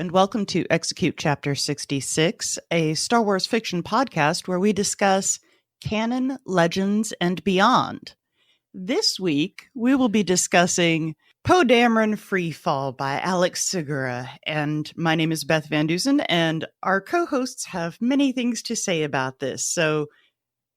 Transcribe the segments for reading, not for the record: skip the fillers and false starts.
and welcome to Execute Chapter 66, a Star Wars fiction podcast where we discuss canon, legends, and beyond. This week, we will be discussing Poe Dameron Freefall by Alex Segura, and my name is Beth Van Dusen, and our co-hosts have many things to say about this. So,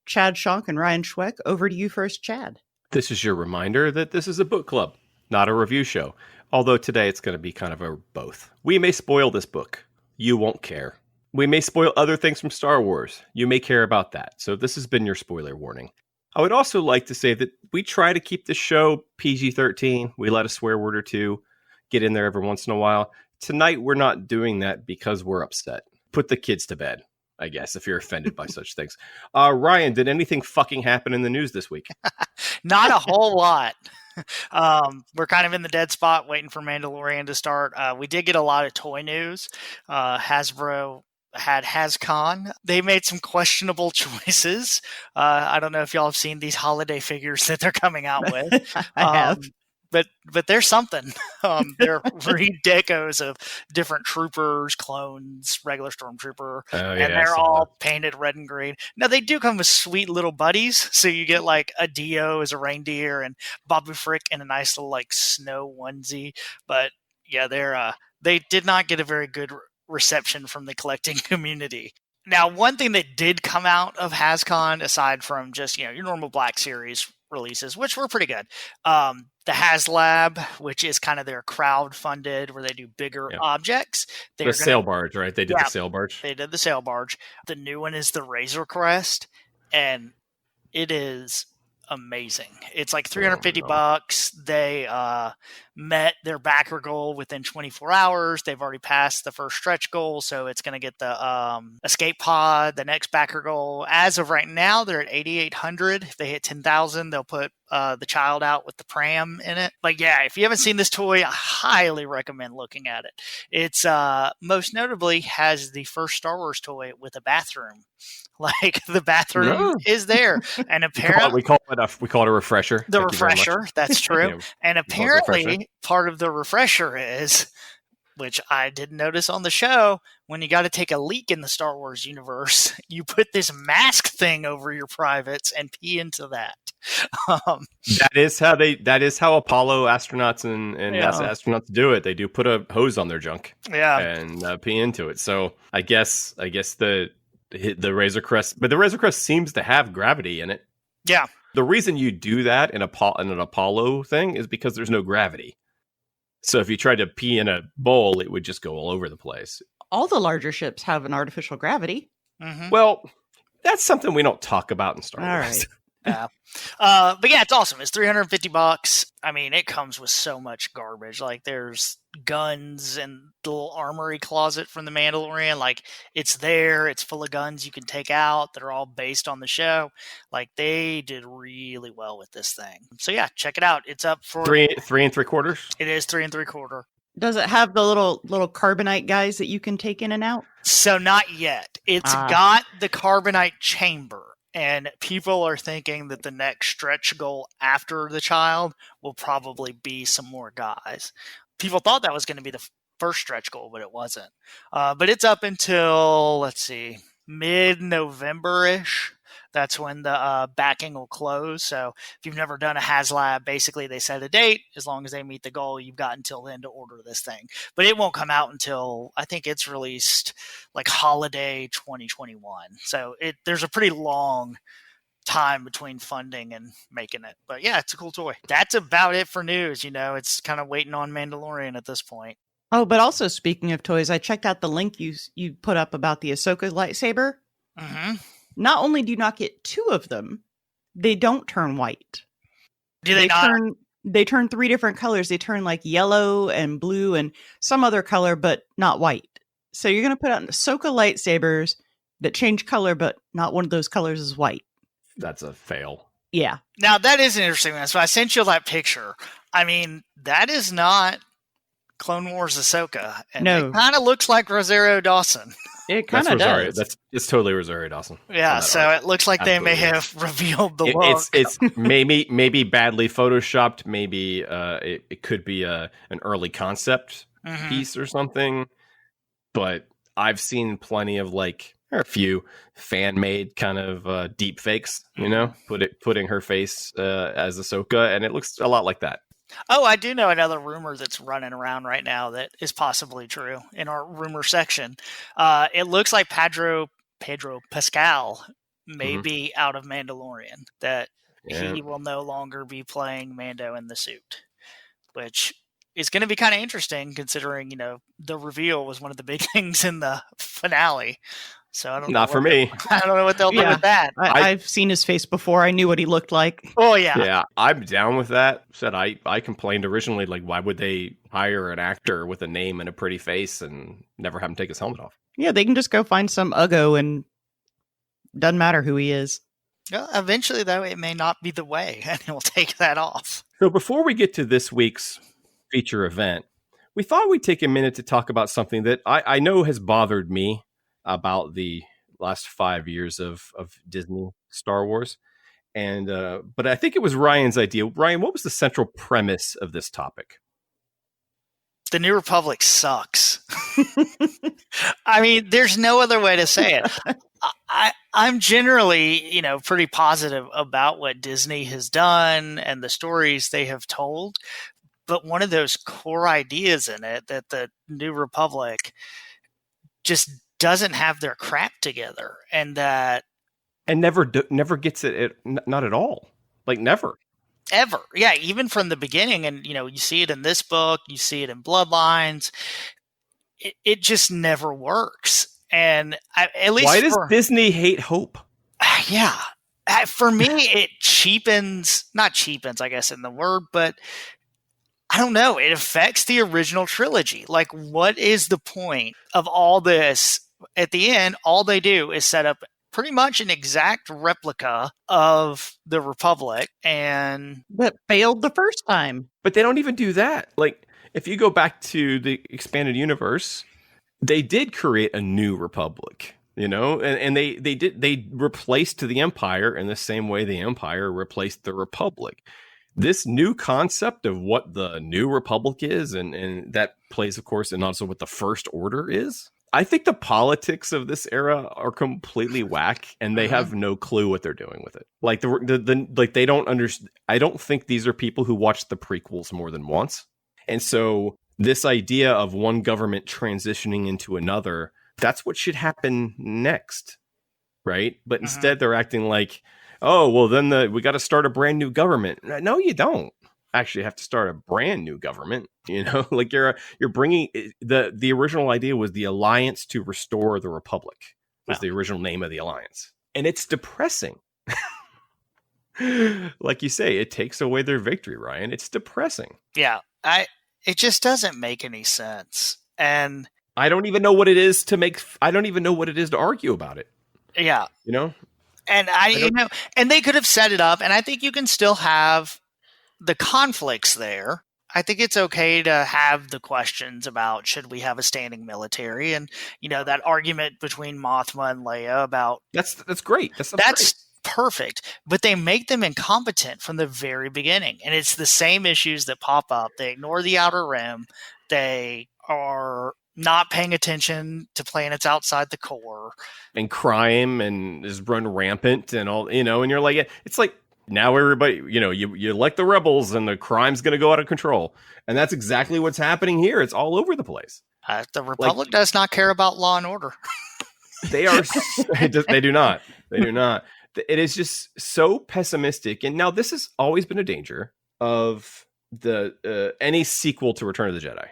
Chad Schonk and Ryan Schweck, over to you first, Chad. This is your reminder that this is a book club, not a review show. Although today it's going to be kind of a both. We may spoil this book. You won't care. We may spoil other things from Star Wars. You may care about that. So this has been your spoiler warning. I would also like to say that we try to keep the show PG-13. We let a swear word or two get in there every once in a while. Tonight we're not doing that because we're upset. Put the kids to bed, I guess, if you're offended by such things. Ryan, did anything fucking happen in the news this week? Not a whole lot. We're kind of in the dead spot waiting for Mandalorian to start. We did get a lot of toy news. Hasbro had HasCon. They made some questionable choices. I don't know if y'all have seen these holiday figures that they're coming out with. I have. But there's something. They're re-decos of different troopers, clones, regular stormtrooper, and they're all painted red and green. Now, they do come with sweet little buddies, so you get like a Dio as a reindeer and Babu Frick in a nice little like snow onesie. But yeah, they did not get a very good reception from the collecting community. Now, one thing that did come out of HasCon, aside from just your normal Black Series releases, which were pretty good, the HasLab, which is kind of their crowd-funded, where they do bigger objects. The sail barge, right? They did the sail barge. They did the sail barge. The new one is the Razor Crest, and it is amazing. It's like $350. They met their backer goal within 24 hours. They've already passed the first stretch goal, so it's going to get the escape pod, the next backer goal. As of right now, they're at 8,800. If they hit 10,000, they'll put the child out with the pram in it. But yeah, if you haven't seen this toy, I highly recommend looking at it. It's most notably has the first Star Wars toy with a bathroom. Like the bathroom is there, and apparently we call it a refresher. The refresher, that's true. And apparently, part of the refresher is, which I didn't notice on the show, when you got to take a leak in the Star Wars universe, you put this mask thing over your privates and pee into that. That is how Apollo astronauts and NASA astronauts do it. They do put a hose on their junk, and pee into it. So I guess the Razor Crest, but the Razor Crest seems to have gravity in it. Yeah. The reason you do that in an Apollo thing is because there's no gravity. So if you tried to pee in a bowl, it would just go all over the place. All the larger ships have an artificial gravity. Mm-hmm. Well, that's something we don't talk about in Star Wars. All right. Yeah. But yeah, it's awesome. It's $350. I mean, it comes with so much garbage. Like there's guns and the little armory closet from the Mandalorian. Like it's there. It's full of guns you can take out that are all based on the show. Like they did really well with this thing. So yeah, check it out. It's up for 3 3/3. It is 3 3/4. Does it have the little carbonite guys that you can take in and out? So not yet. It's got the carbonite chamber. And people are thinking that the next stretch goal after the child will probably be some more guys. People thought that was going to be the first stretch goal, but it wasn't. But it's up until, let's see, mid-November-ish. That's when the backing will close. So if you've never done a HasLab, basically they set a date. As long as they meet the goal, you've got until then to order this thing. But it won't come out until, I think it's released like holiday 2021. So there's a pretty long time between funding and making it. But yeah, it's a cool toy. That's about it for news. It's kind of waiting on Mandalorian at this point. Oh, but also speaking of toys, I checked out the link you put up about the Ahsoka lightsaber. Mm-hmm. Not only do you not get 2 of them, they don't turn white. Do they not? They turn 3 different colors. They turn like yellow and blue and some other color, but not white. So you're going to put out Ahsoka lightsabers that change color, but not one of those colors is white. That's a fail. Yeah. Now, that is an interesting one. So I sent you that picture. I mean, that is not Clone Wars Ahsoka. And no. It kind of looks like Rosario Dawson. It kind of does. It's totally Rosario Dawson. Yeah, so art. It looks like Absolutely. They may have revealed the look. It's maybe badly photoshopped. Maybe it could be an early concept piece or something. but I've seen plenty of a few fan-made kind of deep fakes, putting her face as Ahsoka, and it looks a lot like that. Oh, I do know another rumor that's running around right now that is possibly true in our rumor section. It looks like Pedro Pascal may be out of Mandalorian, that he will no longer be playing Mando in the suit, which is going to be kind of interesting considering, the reveal was one of the big things in the finale. So I don't know. Not for me. I don't know what they'll do with that. I've seen his face before. I knew what he looked like. Oh, yeah. Yeah, I'm down with that. Said I complained originally, why would they hire an actor with a name and a pretty face and never have him take his helmet off? Yeah, they can just go find some Uggo and doesn't matter who he is. Well, eventually, though, it may not be the way, and he'll take that off. So before we get to this week's feature event, we thought we'd take a minute to talk about something that I know has bothered me about the last 5 years of Disney Star Wars. And but I think it was Ryan's idea. Ryan, what was the central premise of this topic? The New Republic sucks. I mean, there's no other way to say it. I'm generally, pretty positive about what Disney has done and the stories they have told. But one of those core ideas in it, that the New Republic just doesn't have their crap together, and never gets it, not at all, never. Ever. Yeah, even from the beginning. And, you see it in this book, you see it in Bloodlines. It just never works. And at least why does Disney hate hope? Yeah. For me, it not cheapens, I guess, in the word, but I don't know. It affects the original trilogy. What is the point of all this? At the end, all they do is set up pretty much an exact replica of the Republic, and that failed the first time. But they don't even do that. If you go back to the expanded universe, they did create a new Republic, and they replaced the Empire in the same way the Empire replaced the Republic. This new concept of what the New Republic is, and that plays, of course, and also what the First Order is. I think the politics of this era are completely whack, and they have no clue what they're doing with it. They don't understand. I don't think these are people who watched the prequels more than once. And so this idea of one government transitioning into another, that's what should happen next, right? But instead they're acting like, oh, well, then we got to start a brand new government. No, you don't actually have to start a brand new government. You're bringing the original idea was the Alliance to Restore the Republic was the original name of the Alliance, and it's depressing. Like you say, it takes away their victory, Ryan. It's depressing. Yeah, it just doesn't make any sense, and I don't even know what it is I don't even know what it is to argue about it. Yeah, and and they could have set it up, and I think you can still have the conflicts there. I think it's okay to have the questions about should we have a standing military, and that argument between Mothma and Leia about that's great. That's great. Perfect, but they make them incompetent from the very beginning, and it's the same issues that pop up. They ignore the Outer Rim. They are not paying attention to planets outside the core, and crime and is run rampant and all. And you're like, it's like. Now everybody, you elect the rebels and the crime's going to go out of control. And that's exactly what's happening here. It's all over the place. The Republic does not care about law and order. They are. They do not. They do not. It is just so pessimistic. And now this has always been a danger of any sequel to Return of the Jedi.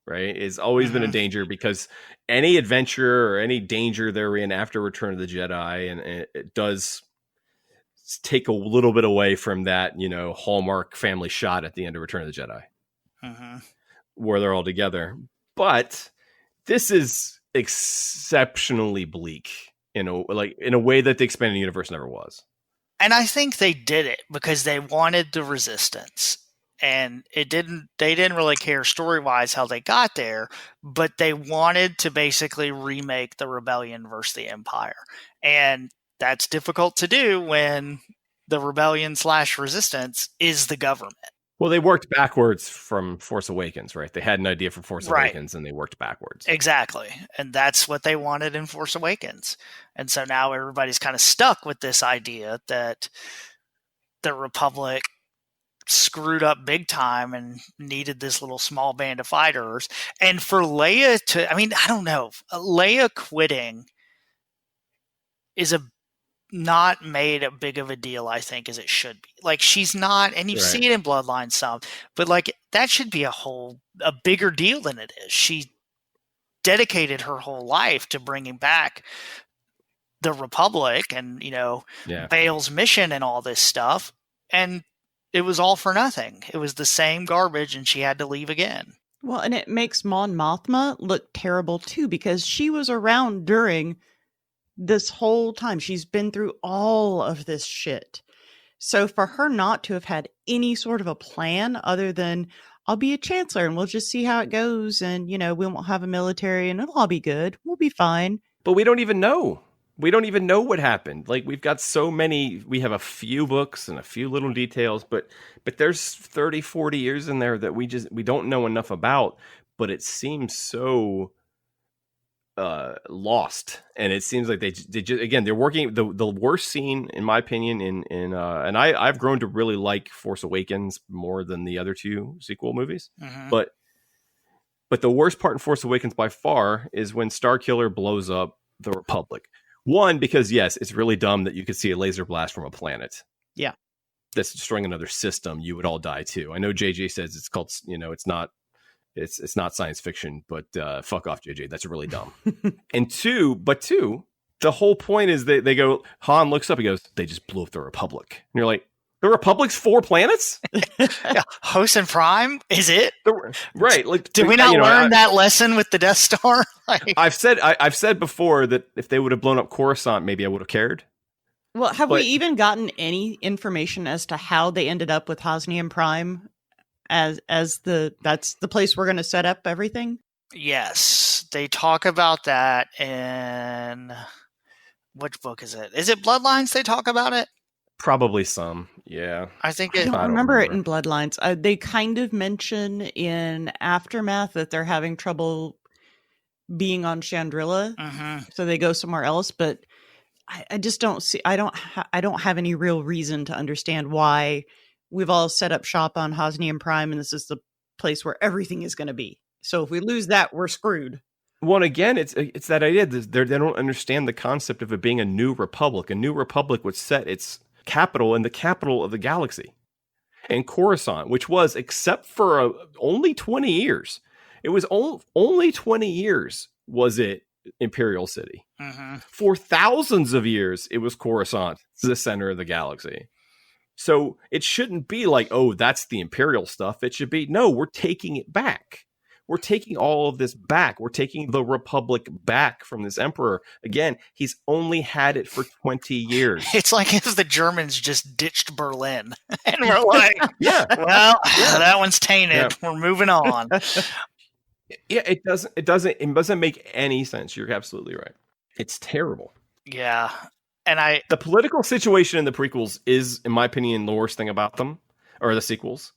Right? It's always been a danger because any adventure or any danger they're in after Return of the Jedi, and it does take a little bit away from that, Hallmark family shot at the end of Return of the Jedi, where they're all together. But this is exceptionally bleak, in a way that the expanded universe never was. And I think they did it because they wanted the Resistance, and they didn't really care story-wise how they got there, but they wanted to basically remake the Rebellion versus the Empire. And that's difficult to do when the rebellion / resistance is the government. Well, they worked backwards from Force Awakens, right? They had an idea for Force Right. Awakens, and they worked backwards. Exactly. And that's what they wanted in Force Awakens. And so now everybody's kind of stuck with this idea that the Republic screwed up big time and needed this little small band of fighters. And for Leia to, I mean, I don't know, Leia quitting is not made a big of a deal, I think, as it should be. Like, she's not, and you see it in Bloodline some, but like that should be a bigger deal than it is. She dedicated her whole life to bringing back the Republic and, Bail's mission and all this stuff. And it was all for nothing. It was the same garbage, and she had to leave again. Well, and it makes Mon Mothma look terrible too, because she was around during this whole time. She's been through all of this shit. So for her not to have had any sort of a plan other than, I'll be a chancellor and we'll just see how it goes, and we won't have a military and it'll all be good, we'll be fine. But we don't even know. We don't even know what happened. Like, we've got so many, we have a few books and a few little details, but there's 30, 40 years in there that we don't know enough about, but it seems so lost. And it seems like they just, again, they're working the worst scene, in my opinion, in and I've grown to really like Force Awakens more than the other two sequel movies. Mm-hmm. But the worst part in Force Awakens by far is when Starkiller blows up the Republic. One, because yes, it's really dumb that you could see a laser blast from a planet. Yeah. That's destroying another system. You would all die too. I know JJ says it's called, it's not science fiction, but fuck off, JJ. That's really dumb. And two, the whole point is they go, Han looks up, he goes, they just blew up the Republic. And you're like, the Republic's 4 planets? Yeah. Host and Prime? Is it? Right. Like, did we not learn that lesson with the Death Star? I've said before that if they would have blown up Coruscant, maybe I would have cared. Well, we even gotten any information as to how they ended up with Hosnian Prime as that's the place we're going to set up everything? Yes. They talk about that in, which book is it? Is it Bloodlines they talk about it? Probably some, yeah. I think I don't remember it in Bloodlines. They kind of mention in Aftermath that they're having trouble being on Chandrilla, so they go somewhere else. But I just don't see. I don't have any real reason to understand why we've all set up shop on Hosnian Prime, and this is the place where everything is going to be. So if we lose that, we're screwed. Well, again, it's that idea that they don't understand the concept of it being a new republic. A new republic would set its capital in the capital of the galaxy, and Coruscant, which was, except for only 20 years, it was only 20 years was it Imperial City. For thousands of years it was Coruscant, the center of the galaxy. So it shouldn't be like, oh, that's the Imperial stuff. It should be, no, we're taking it back. We're taking all of this back. We're taking the Republic back from this emperor. Again, he's only had it for 20 years. It's like if the Germans just ditched Berlin. And we're like, that one's tainted. Yeah. We're moving on. Yeah, it doesn't make any sense. You're absolutely right. It's terrible. Yeah. And the political situation in the prequels is, in my opinion, the worst thing about them, or the sequels.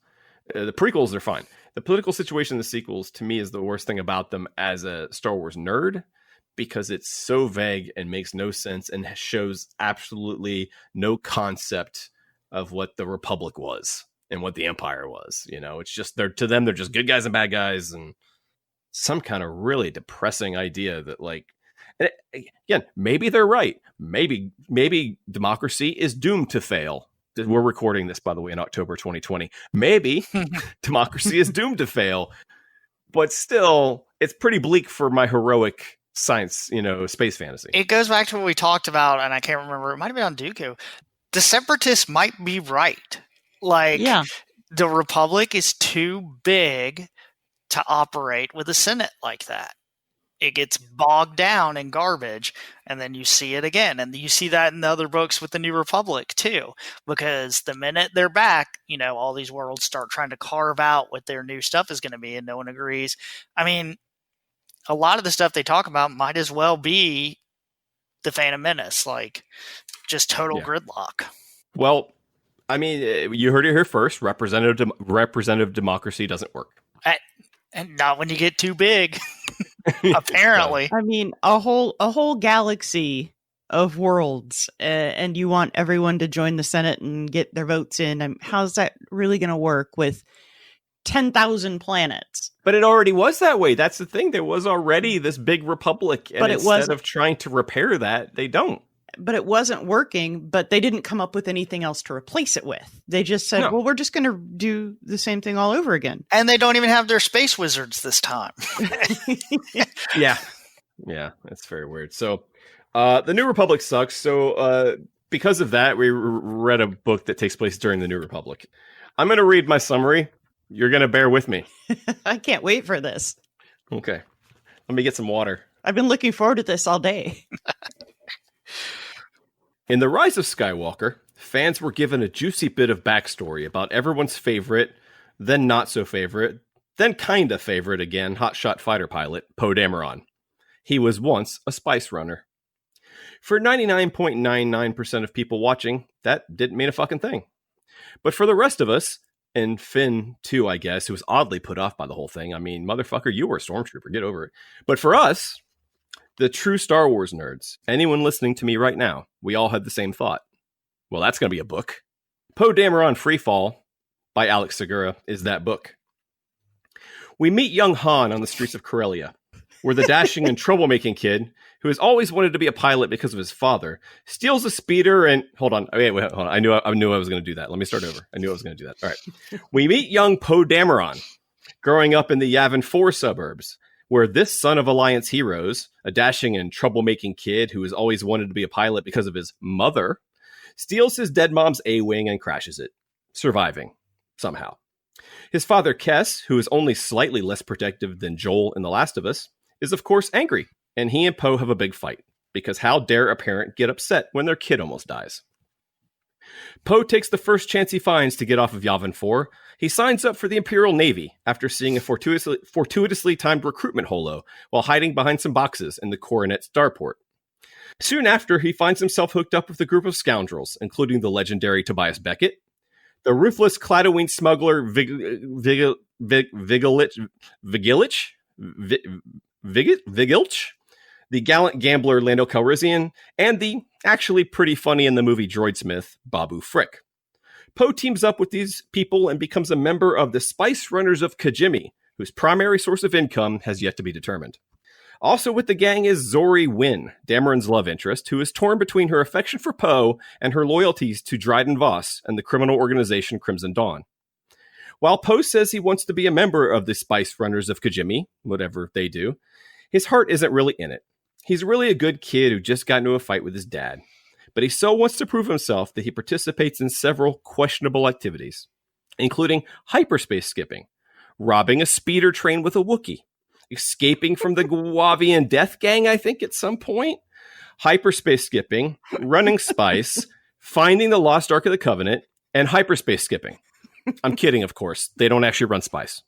The prequels are fine. The political situation in the sequels, to me, is the worst thing about them as a Star Wars nerd, because it's so vague and makes no sense and shows absolutely no concept of what the Republic was and what the Empire was. It's just, they're just good guys and bad guys, and some kind of really depressing idea that, like, and again, maybe they're right. Maybe democracy is doomed to fail. We're recording this, by the way, in October 2020. Maybe democracy is doomed to fail, but still, it's pretty bleak for my heroic science, space fantasy. It goes back to what we talked about, and I can't remember. It might have been on Dooku. The Separatists might be right. Like, the Republic is too big to operate with a Senate like that. It gets bogged down in garbage, and then you see it again. And you see that in the other books with the New Republic, too. Because the minute they're back, all these worlds start trying to carve out what their new stuff is going to be, and no one agrees. I mean, a lot of the stuff they talk about might as well be the Phantom Menace, like just total gridlock. Well, I mean, you heard it here first. Representative democracy doesn't work. And not when you get too big, apparently. I mean, a whole galaxy of worlds, and you want everyone to join the Senate and get their votes in. How's that really going to work with 10,000 planets? But it already was that way. That's the thing. There was already this big republic, and but instead of trying to repair that, they don't. But it wasn't working, but they didn't come up with anything else to replace it with. They just said, well, we're just going to do the same thing all over again. And they don't even have their space wizards this time. Yeah, that's very weird. So the New Republic sucks. So because of that, we read a book that takes place during the New Republic. I'm going to read my summary. You're going to bear with me. I can't wait for this. Okay. Let me get some water. I've been looking forward to this all day. In The Rise of Skywalker, fans were given a juicy bit of backstory about everyone's favorite, then not so favorite, then kinda favorite again, hotshot fighter pilot, Poe Dameron. He was once a Spice Runner. For 99.99% of people watching, that didn't mean a fucking thing. But for the rest of us, and Finn too, I guess, who was oddly put off by the whole thing. I mean, motherfucker, you were a stormtrooper, get over it. But for us, the true Star Wars nerds, anyone listening to me right now, we all had the same thought. Well, that's going to be a book. Poe Dameron Freefall by Alex Segura is that book. We meet young Han on the streets of Corellia, where the dashing and troublemaking kid, who has always wanted to be a pilot because of his father, steals a speeder and... Hold on. Hold on. I knew I was going to do that. Let me start over. I knew I was going to do that. All right. We meet young Poe Dameron, growing up in the Yavin 4 suburbs, where this son of Alliance heroes, a dashing and troublemaking kid who has always wanted to be a pilot because of his mother, steals his dead mom's A-wing and crashes it, surviving, somehow. His father, Kess, who is only slightly less protective than Joel in The Last of Us, is of course angry, and he and Poe have a big fight, because how dare a parent get upset when their kid almost dies? Poe takes the first chance he finds to get off of Yavin 4. He signs up for the Imperial Navy after seeing a fortuitously timed recruitment holo while hiding behind some boxes in the Coronet starport. Soon after, he finds himself hooked up with a group of scoundrels, including the legendary Tobias Beckett, the ruthless Cladoween smuggler Vigilch, the gallant gambler Lando Calrissian, and the actually pretty funny in the movie Droidsmith, Babu Frick. Poe teams up with these people and becomes a member of the Spice Runners of Kajimi, whose primary source of income has yet to be determined. Also with the gang is Zori Wynn, Dameron's love interest, who is torn between her affection for Poe and her loyalties to Dryden Voss and the criminal organization Crimson Dawn. While Poe says he wants to be a member of the Spice Runners of Kajimi, whatever they do, his heart isn't really in it. He's really a good kid who just got into a fight with his dad, but he so wants to prove himself that he participates in several questionable activities, including hyperspace skipping, robbing a speeder train with a Wookiee, escaping from the Guavian death gang, I think, at some point, hyperspace skipping, running Spice, finding the Lost Ark of the Covenant, and hyperspace skipping. I'm kidding, of course. They don't actually run Spice.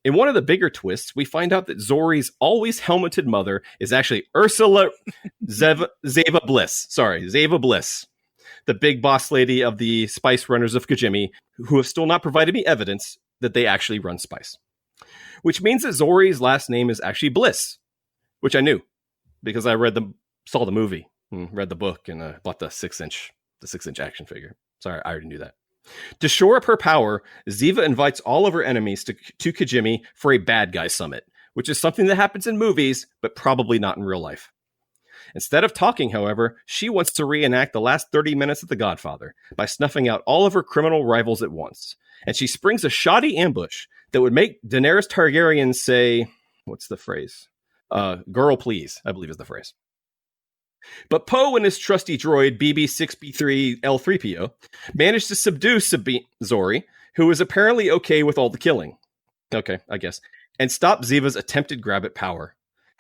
In one of the bigger twists, we find out that Zori's always helmeted mother is actually Ursula Zeva Bliss. Sorry, Zeva Bliss, the big boss lady of the Spice Runners of Kajimi, who have still not provided me evidence that they actually run Spice. Which means that Zori's last name is actually Bliss, which I knew because I saw the movie, and read the book, and bought the 6-inch action figure. Sorry, I already knew that. To shore up her power, Ziva invites all of her enemies to Kajimi for a bad guy summit, which is something that happens in movies, but probably not in real life. Instead of talking, however, she wants to reenact the last 30 minutes of The Godfather by snuffing out all of her criminal rivals at once. And she springs a shoddy ambush that would make Daenerys Targaryen say, what's the phrase? Girl, please, I believe is the phrase. But Poe and his trusty droid BB-6B3L3PO managed to subdue Zori, who was apparently okay with all the killing. Okay, I guess. And stop Ziva's attempted grab at power.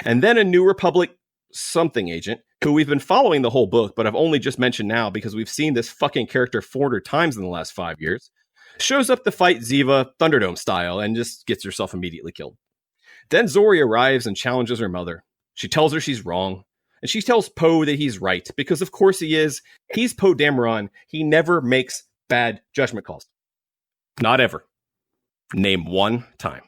And then a New Republic something agent, who we've been following the whole book, but I've only just mentioned now because we've seen this fucking character 400 times in the last 5 years, shows up to fight Ziva Thunderdome style and just gets herself immediately killed. Then Zori arrives and challenges her mother. She tells her she's wrong. And she tells Poe that he's right, because of course he is. He's Poe Dameron. He never makes bad judgment calls. Not ever. Name one time.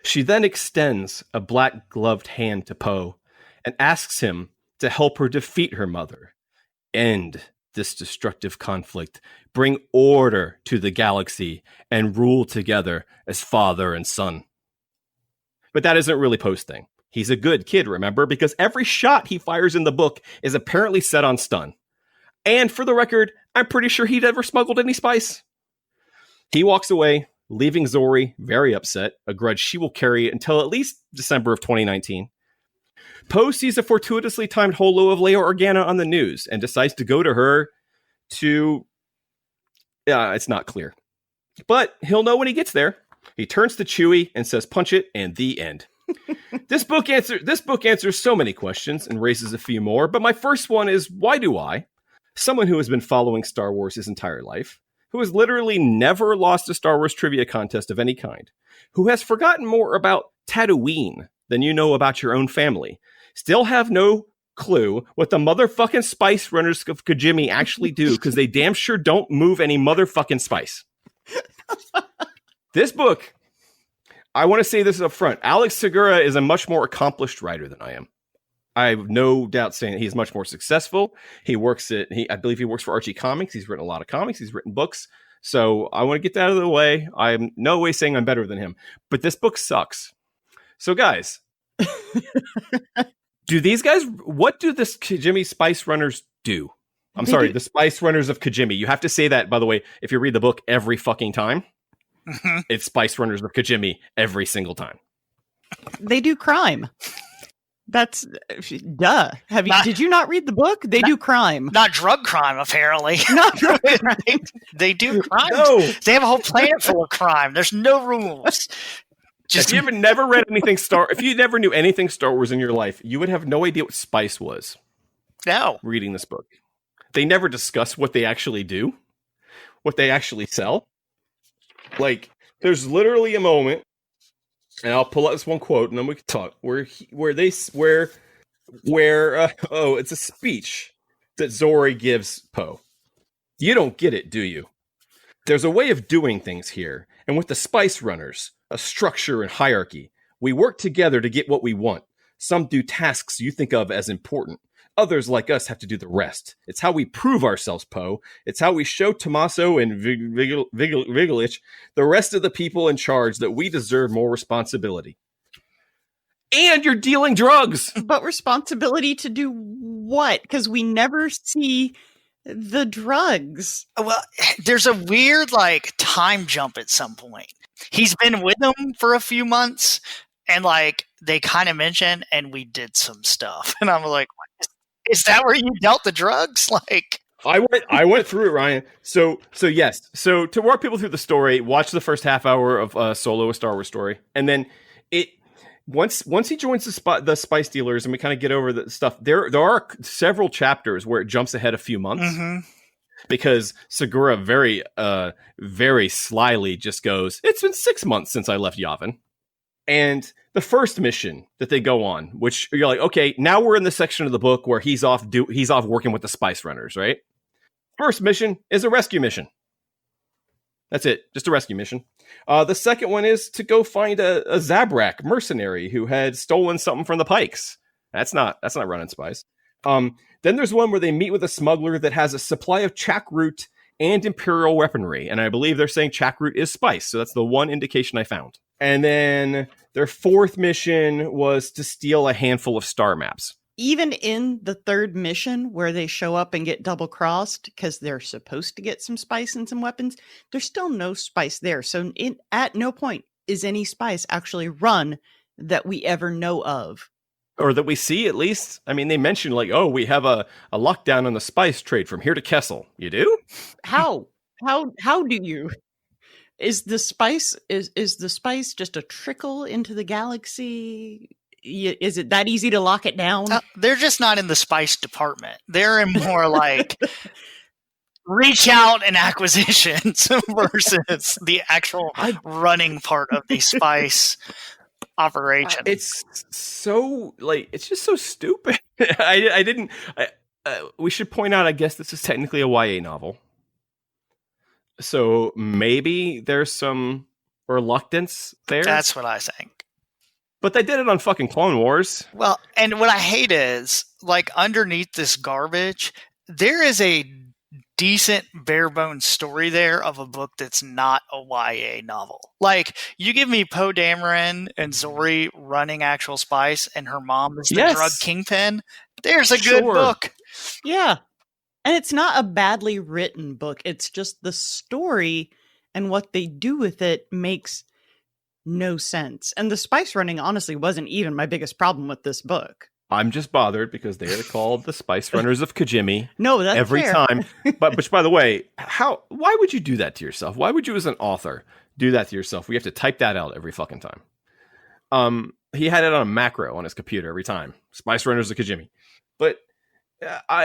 She then extends a black-gloved hand to Poe and asks him to help her defeat her mother, end this destructive conflict, bring order to the galaxy, and rule together as father and son. But that isn't really Poe's thing. He's a good kid, remember? Because every shot he fires in the book is apparently set on stun. And for the record, I'm pretty sure he'd ever smuggled any spice. He walks away, leaving Zori very upset, a grudge she will carry until at least December of 2019. Poe sees a fortuitously timed holo of Leia Organa on the news and decides to go to her to... it's not clear. But he'll know when he gets there. He turns to Chewie and says, punch it, and the end. This book answers so many questions and raises a few more, but my first one is, why do I, someone who has been following Star Wars his entire life, who has literally never lost a Star Wars trivia contest of any kind, who has forgotten more about Tatooine than you know about your own family, still have no clue what the motherfucking Spice Runners of Kajimi actually do, because they damn sure don't move any motherfucking spice. This book, I want to say this up front. Alex Segura is a much more accomplished writer than I am. I have no doubt saying he's much more successful. I believe he works for Archie Comics. He's written a lot of comics. He's written books. So I want to get that out of the way. I'm no way saying I'm better than him, but this book sucks. So guys, what do this Kajimi Spice Runners do? The Spice Runners of Kajimi. You have to say that, by the way, if you read the book every fucking time. Mm-hmm. It's Spice Runners of Kajimi every single time. They do crime. That's duh. Did you not read the book? They do crime. Not drug crime, apparently. Not drug crime. They do crime. No. They have a whole planet full of crime. There's no rules. If you never read anything if you never knew anything Star Wars in your life, you would have no idea what spice was. No. Reading this book. They never discuss what they actually do, what they actually sell. Like, there's literally a moment, and I'll pull out this one quote, and then we can talk. It's a speech that Zori gives Poe. You don't get it, do you? There's a way of doing things here, and with the Spice Runners, a structure and hierarchy, we work together to get what we want. Some do tasks you think of as important. Others, like us, have to do the rest. It's how we prove ourselves, Poe. It's how we show Tommaso and Vigilich, the rest of the people in charge, that we deserve more responsibility. And you're dealing drugs! But responsibility to do what? Because we never see the drugs. Well, there's a weird, time jump at some point. He's been with them for a few months, and, they kind of mention, and we did some stuff. And I'm like, is that where you dealt the drugs? I went through it, Ryan. So yes. So to walk people through the story, watch the first half hour of Solo: A Star Wars Story, and then once he joins the spice dealers, and we kind of get over the stuff. There are several chapters where it jumps ahead a few months, mm-hmm. because Segura very very slyly just goes, "It's been 6 months since I left Yavin," and the first mission that they go on, which you're like, okay, now we're in the section of the book where he's off working with the Spice Runners, right? First mission is a rescue mission. That's it, just a rescue mission. The second one is to go find a Zabrak mercenary who had stolen something from the Pikes. That's not running spice. Then there's one where they meet with a smuggler that has a supply of Chakroot and Imperial weaponry, and I believe they're saying Chakroot is spice, so that's the one indication I found. And then their fourth mission was to steal a handful of star maps. Even in the third mission, where they show up and get double-crossed because they're supposed to get some spice and some weapons, there's still no spice there. So at no point is any spice actually run that we ever know of. Or that we see, at least. I mean, they mentioned, we have a lockdown on the spice trade from here to Kessel. You do? How? How do you? Is the spice just a trickle into the galaxy? Is it that easy to lock it down? They're just not in the spice department. They're in more reach out and acquisitions versus the actual running part of the spice operation. It's so it's just so stupid. We should point out, I guess this is technically a YA novel. So maybe there's some reluctance there. That's what I think. But they did it on fucking Clone Wars. Well, and what I hate is, like, underneath this garbage, there is a decent bare bones story there of a book that's not a YA novel. Like, you give me Poe Dameron and Zori running actual Spice and her mom is the drug kingpin, there's a good book. Yeah. And it's not a badly written book. It's just the story and what they do with it makes no sense. And the spice running honestly wasn't even my biggest problem with this book. I'm just bothered because they are called the Spice Runners of Kajimi. No, that's every fair. time. But which, by the way, why would you do that to yourself? Why would you, as an author, do that to yourself? We have to type that out every fucking time. He had it on a macro on his computer every time. Spice Runners of Kajimi. But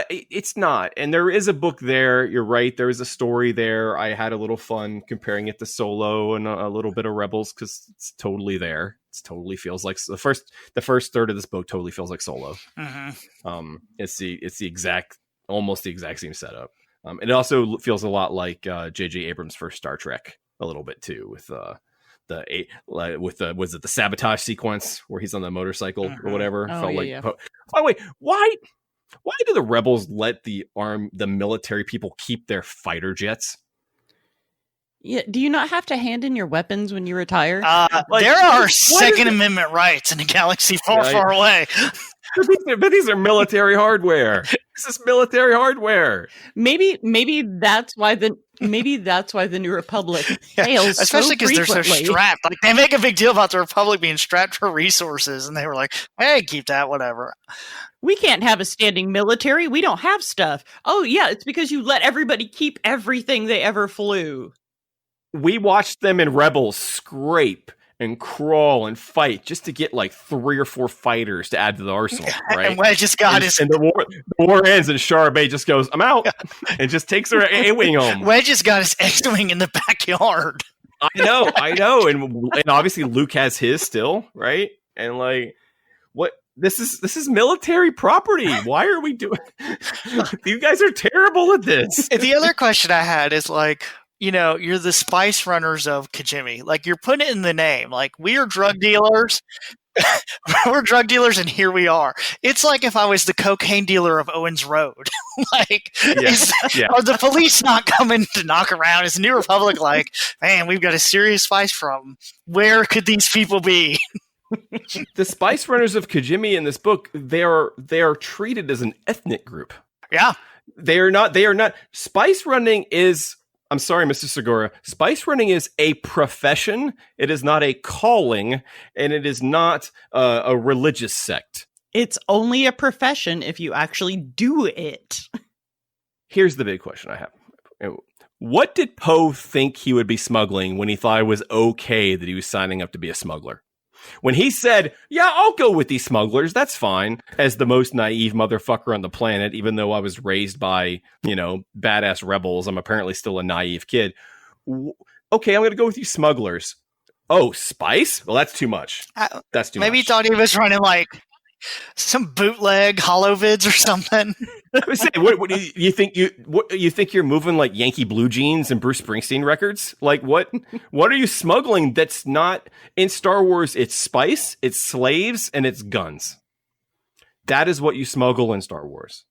it's not. And there is a book there. You're right. There is a story there. I had a little fun comparing it to Solo and a little bit of Rebels because it's totally there. It totally feels like the first third of this book totally feels like Solo. Mm-hmm. It's almost the exact same setup. It also feels a lot like J.J. Abrams' first Star Trek a little bit too, with the sabotage sequence where he's on the motorcycle or whatever. Oh, Felt yeah, like. yeah. By the way, why do the rebels let the military people keep their fighter jets? Yeah, do you not have to hand in your weapons when you retire? There are Second Amendment rights in a galaxy far, far away. But these are military hardware. This is military hardware. Maybe that's why the New Republic fails, especially because they're so strapped. Like, they make a big deal about the Republic being strapped for resources, and they were like, "Hey, keep that, whatever." We can't have a standing military. We don't have stuff. Oh yeah, it's because you let everybody keep everything they ever flew. We watched them in Rebels scrape and crawl and fight just to get like 3 or 4 fighters to add to the arsenal, right? And Wedge just got his... And the war ends and Charbet just goes, I'm out, and just takes her A-Wing home. Wedge just got his X-Wing in the backyard. I know. And obviously Luke has his still, right? And like, what? This is military property. Why are we doing... You guys are terrible at this. The other question I had is like, you know, you're the Spice Runners of Kajimi. Like, you're putting it in the name. Like, we are drug dealers. We're drug dealers, and here we are. It's like if I was the cocaine dealer of Owens Road. Like, are the police not coming to knock around? Is New Republic like, man, we've got a serious spice problem. Where could these people be? The Spice Runners of Kajimi in this book, they are treated as an ethnic group. Yeah. They are not. Spice running is... I'm sorry, Mr. Segura. Spice running is a profession. It is not a calling, and it is not a religious sect. It's only a profession if you actually do it. Here's the big question I have. What did Poe think he would be smuggling when he thought it was okay that he was signing up to be a smuggler? When he said, yeah, I'll go with these smugglers, that's fine, as the most naive motherfucker on the planet, even though I was raised by, badass rebels, I'm apparently still a naive kid. Okay, I'm going to go with you smugglers. Oh, spice? Well, that's too much. That's too much. Maybe he thought he was running like some bootleg holovids or something. What do you think? You think you're moving like Yankee Blue Jeans and Bruce Springsteen records? Like what are you smuggling? That's not in Star Wars. It's spice, it's slaves, and it's guns. That is what you smuggle in Star Wars.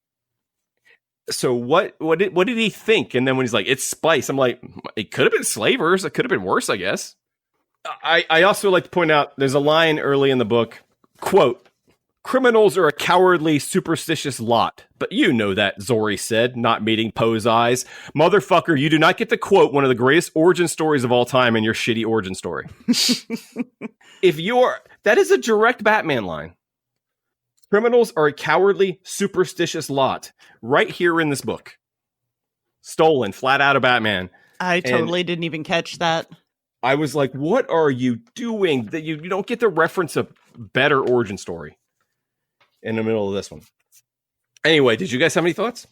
So what did he think? And then when he's like, it's spice, I'm like, it could have been slavers. It could have been worse, I guess. I also like to point out there's a line early in the book, quote, criminals are a cowardly, superstitious lot. But you know that, Zori said, not meeting Poe's eyes. Motherfucker, you do not get to quote one of the greatest origin stories of all time in your shitty origin story. That is a direct Batman line. Criminals are a cowardly, superstitious lot. Right here in this book. Stolen, flat out of Batman. I totally didn't even catch that. I was like, what are you doing? That you don't get to reference a better origin story in the middle of this one. Anyway, did you guys have any thoughts?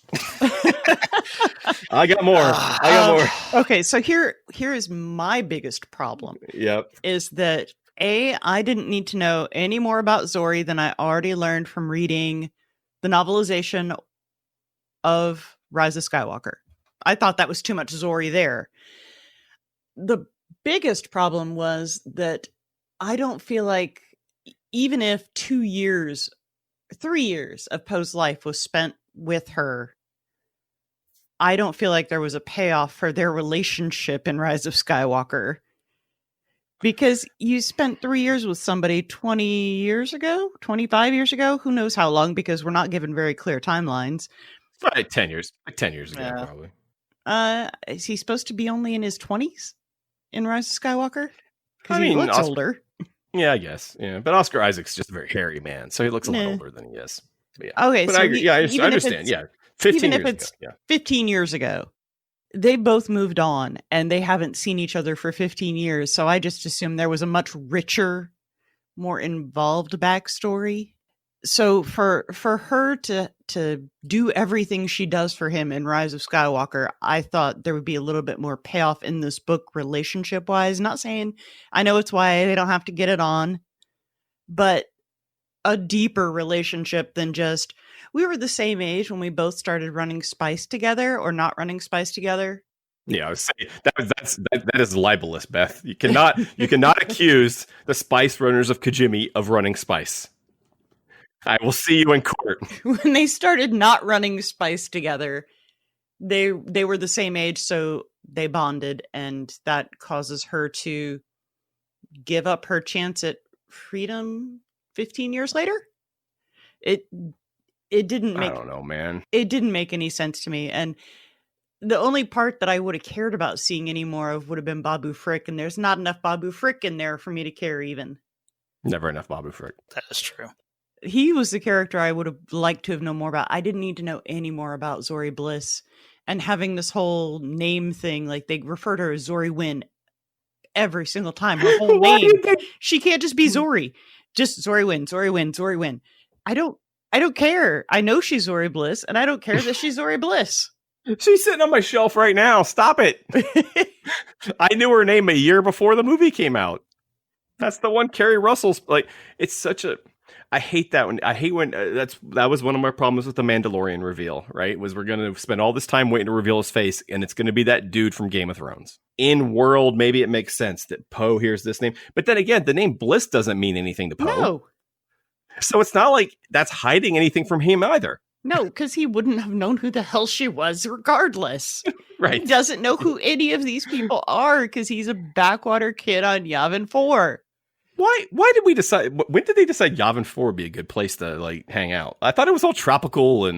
I got more. Okay, so here is my biggest problem. Yep. Is that I didn't need to know any more about Zori than I already learned from reading the novelization of Rise of Skywalker. I thought that was too much Zori there. The biggest problem was that I don't feel like even if 3 years of Poe's life was spent with her, I don't feel like there was a payoff for their relationship in Rise of Skywalker. Because you spent 3 years with somebody 20 years ago, 25 years ago, who knows how long, because we're not given very clear timelines. Like 10 years. Like 10 years ago, probably. Is he supposed to be only in his 20s in Rise of Skywalker? Because I mean, he looks older. Yeah, I guess. Yeah, but Oscar Isaac's just a very hairy man, so he looks a lot older than he is. Yeah. Okay, but so I understand. Yeah, 15 years ago. Yeah. 15 years ago. They both moved on, and they haven't seen each other for 15 years, so I just assumed there was a much richer, more involved backstory. So for her to do everything she does for him in Rise of Skywalker, I thought there would be a little bit more payoff in this book relationship-wise. Not saying, I know it's why they don't have to get it on, but a deeper relationship than just, we were the same age when we both started running Spice together or not running Spice together. Yeah, I was saying that is libelous, Beth. You cannot accuse the Spice Runners of Kajimi of running Spice. I will see you in court. When they started not running Spice together, they were the same age, so they bonded, and that causes her to give up her chance at freedom 15 years later. It didn't make, I don't know, man. It didn't make any sense to me, and the only part that I would have cared about seeing any more of would have been Babu Frick, and there's not enough Babu Frick in there for me to care even. Never enough Babu Frick. That is true. He was the character I would have liked to have known more about. I didn't need to know any more about Zori Bliss, and having this whole name thing, like they refer to her as Zori Wynn every single time. Her whole name. She can't just be Zori. Just Zori Wynn, Zori Wynn, Zori Wynn. I don't care. I know she's Zori Bliss, and I don't care that she's Zori Bliss. She's sitting on my shelf right now. Stop it. I knew her name a year before the movie came out. That's the one Kerry Russell's, like, it's such a, I hate that one. I hate when that was one of my problems with the Mandalorian reveal, right? Was we're going to spend all this time waiting to reveal his face, and it's going to be that dude from Game of Thrones. In world, maybe it makes sense that Poe hears this name. But then again, the name Bliss doesn't mean anything to Poe. No. So it's not like that's hiding anything from him either. No, because he wouldn't have known who the hell she was regardless. Right. He doesn't know who any of these people are because he's a backwater kid on Yavin 4. Why did we decide? When did they decide Yavin 4 would be a good place to like hang out? I thought it was all tropical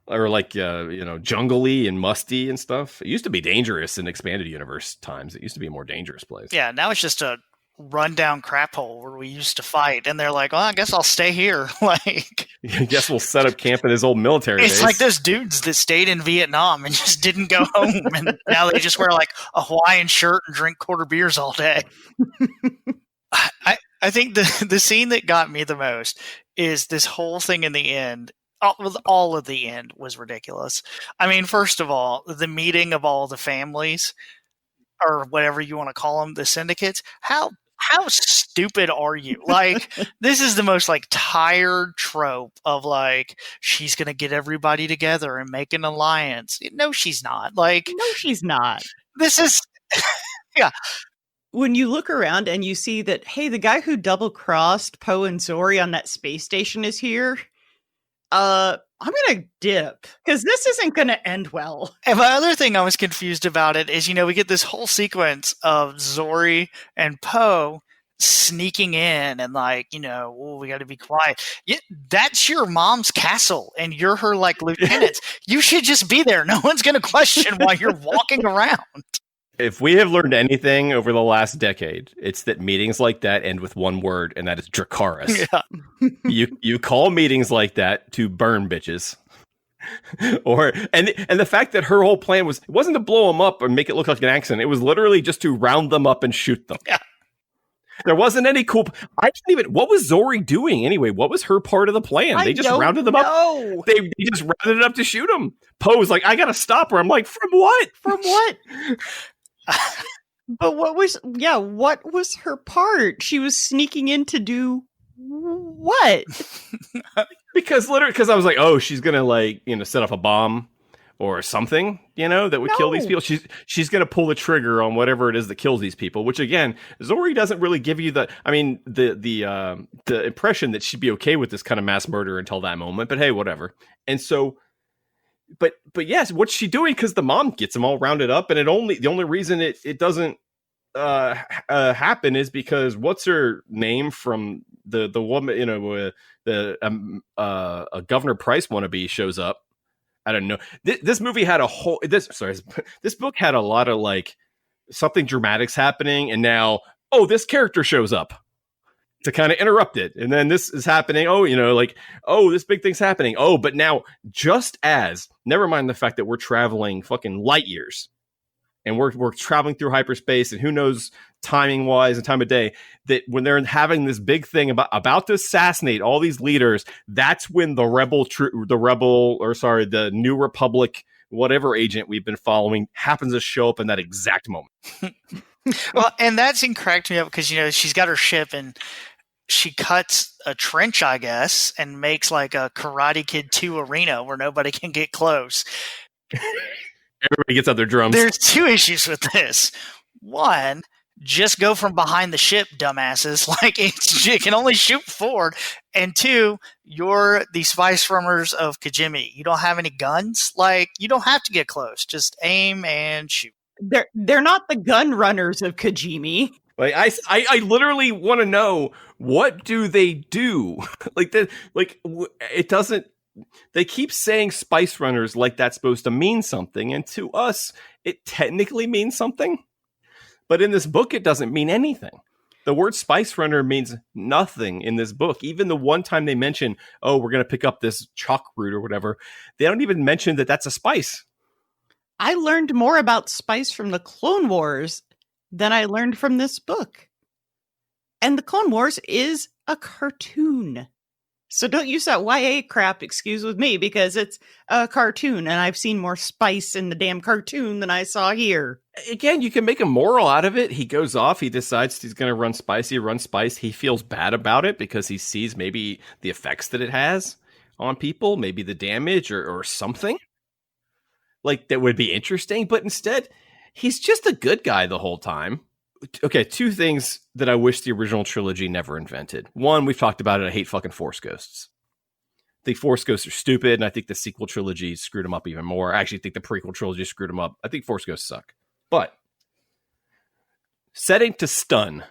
or like jungly and musty and stuff. It used to be dangerous in expanded universe times. It used to be a more dangerous place. Yeah, now it's just a rundown crap hole where we used to fight, and they're like, "Well, I guess I'll stay here." Like, I guess we'll set up camp in his old military it's days. like those dudes that stayed in Vietnam and just didn't go home, and now they just wear like a Hawaiian shirt and drink quarter beers all day. I think the scene that got me the most is this whole thing in the end. All of the end was ridiculous. I mean, first of all, the meeting of all the families, or whatever you want to call them, the syndicates. How stupid are you? Like, this is the most like tired trope of like, she's going to get everybody together and make an alliance. No, she's not. Like, no, she's not. This is, yeah. When you look around and you see that, hey, the guy who double-crossed Poe and Zori on that space station is here, I'm going to dip, because this isn't going to end well. And my other thing I was confused about it is, we get this whole sequence of Zori and Poe sneaking in and like, we got to be quiet. That's your mom's castle, and you're her like lieutenants. You should just be there. No one's going to question why you're walking around. If we have learned anything over the last decade, it's that meetings like that end with one word, and that is Dracarys. Yeah. You call meetings like that to burn bitches. And the fact that her whole plan wasn't to blow them up or make it look like an accident. It was literally just to round them up and shoot them. Yeah. There wasn't any cool. What was Zori doing anyway? What was her part of the plan? They just rounded them up. They just rounded it up to shoot them. Poe's like, I gotta stop her. I'm like, from what? From what? But what was her part? She was sneaking in to do what? Because I was like, oh, she's gonna set off a bomb. or something, that would kill these No. people. She's going to pull the trigger on whatever it is that kills these people, which again, Zori doesn't really give you the impression that she'd be okay with this kind of mass murder until that moment, but hey, whatever. And so, but yes, what's she doing? Because the mom gets them all rounded up, and the only reason it doesn't happen is because what's her name from the woman, a Governor Price wannabe shows up. I don't know. This movie had this book had a lot of like something dramatics happening, and now this character shows up to kind of interrupt it, and then this is happening. This big thing's happening. But now never mind the fact that we're traveling fucking light years, and we're traveling through hyperspace, and who knows timing wise and time of day, that when they're having this big thing about to assassinate all these leaders, that's when the New Republic, whatever agent we've been following, happens to show up in that exact moment. Well, and that scene cracked me up because, she's got her ship and she cuts a trench, I guess, and makes like a Karate Kid 2 arena where nobody can get close. Everybody gets out their drums. There's two issues with this. One, just go from behind the ship, dumbasses. Like, it can only shoot forward. And two, you're the Spice Runners of Kajimi. You don't have any guns. Like, you don't have to get close. Just aim and shoot. They're not the gun runners of Kajimi. Like I literally want to know, what do they do? It doesn't. They keep saying Spice Runners like that's supposed to mean something, and to us, it technically means something. But in this book, it doesn't mean anything. The word Spice Runner means nothing in this book. Even the one time they mention, we're going to pick up this chalk root or whatever, they don't even mention that that's a spice. I learned more about spice from the Clone Wars than I learned from this book. And the Clone Wars is a cartoon. So don't use that YA crap excuse with me, because it's a cartoon and I've seen more spice in the damn cartoon than I saw here. Again, you can make a moral out of it. He goes off. He decides he's going to run spice. He runs spice. He feels bad about it because he sees maybe the effects that it has on people, maybe the damage or something. Like, that would be interesting. But instead, he's just a good guy the whole time. Okay, two things that I wish the original trilogy never invented. One, we've talked about it. I hate fucking Force Ghosts. I think Force Ghosts are stupid, and I think the sequel trilogy screwed them up even more. I actually think the prequel trilogy screwed them up. I think Force Ghosts suck. But setting to stun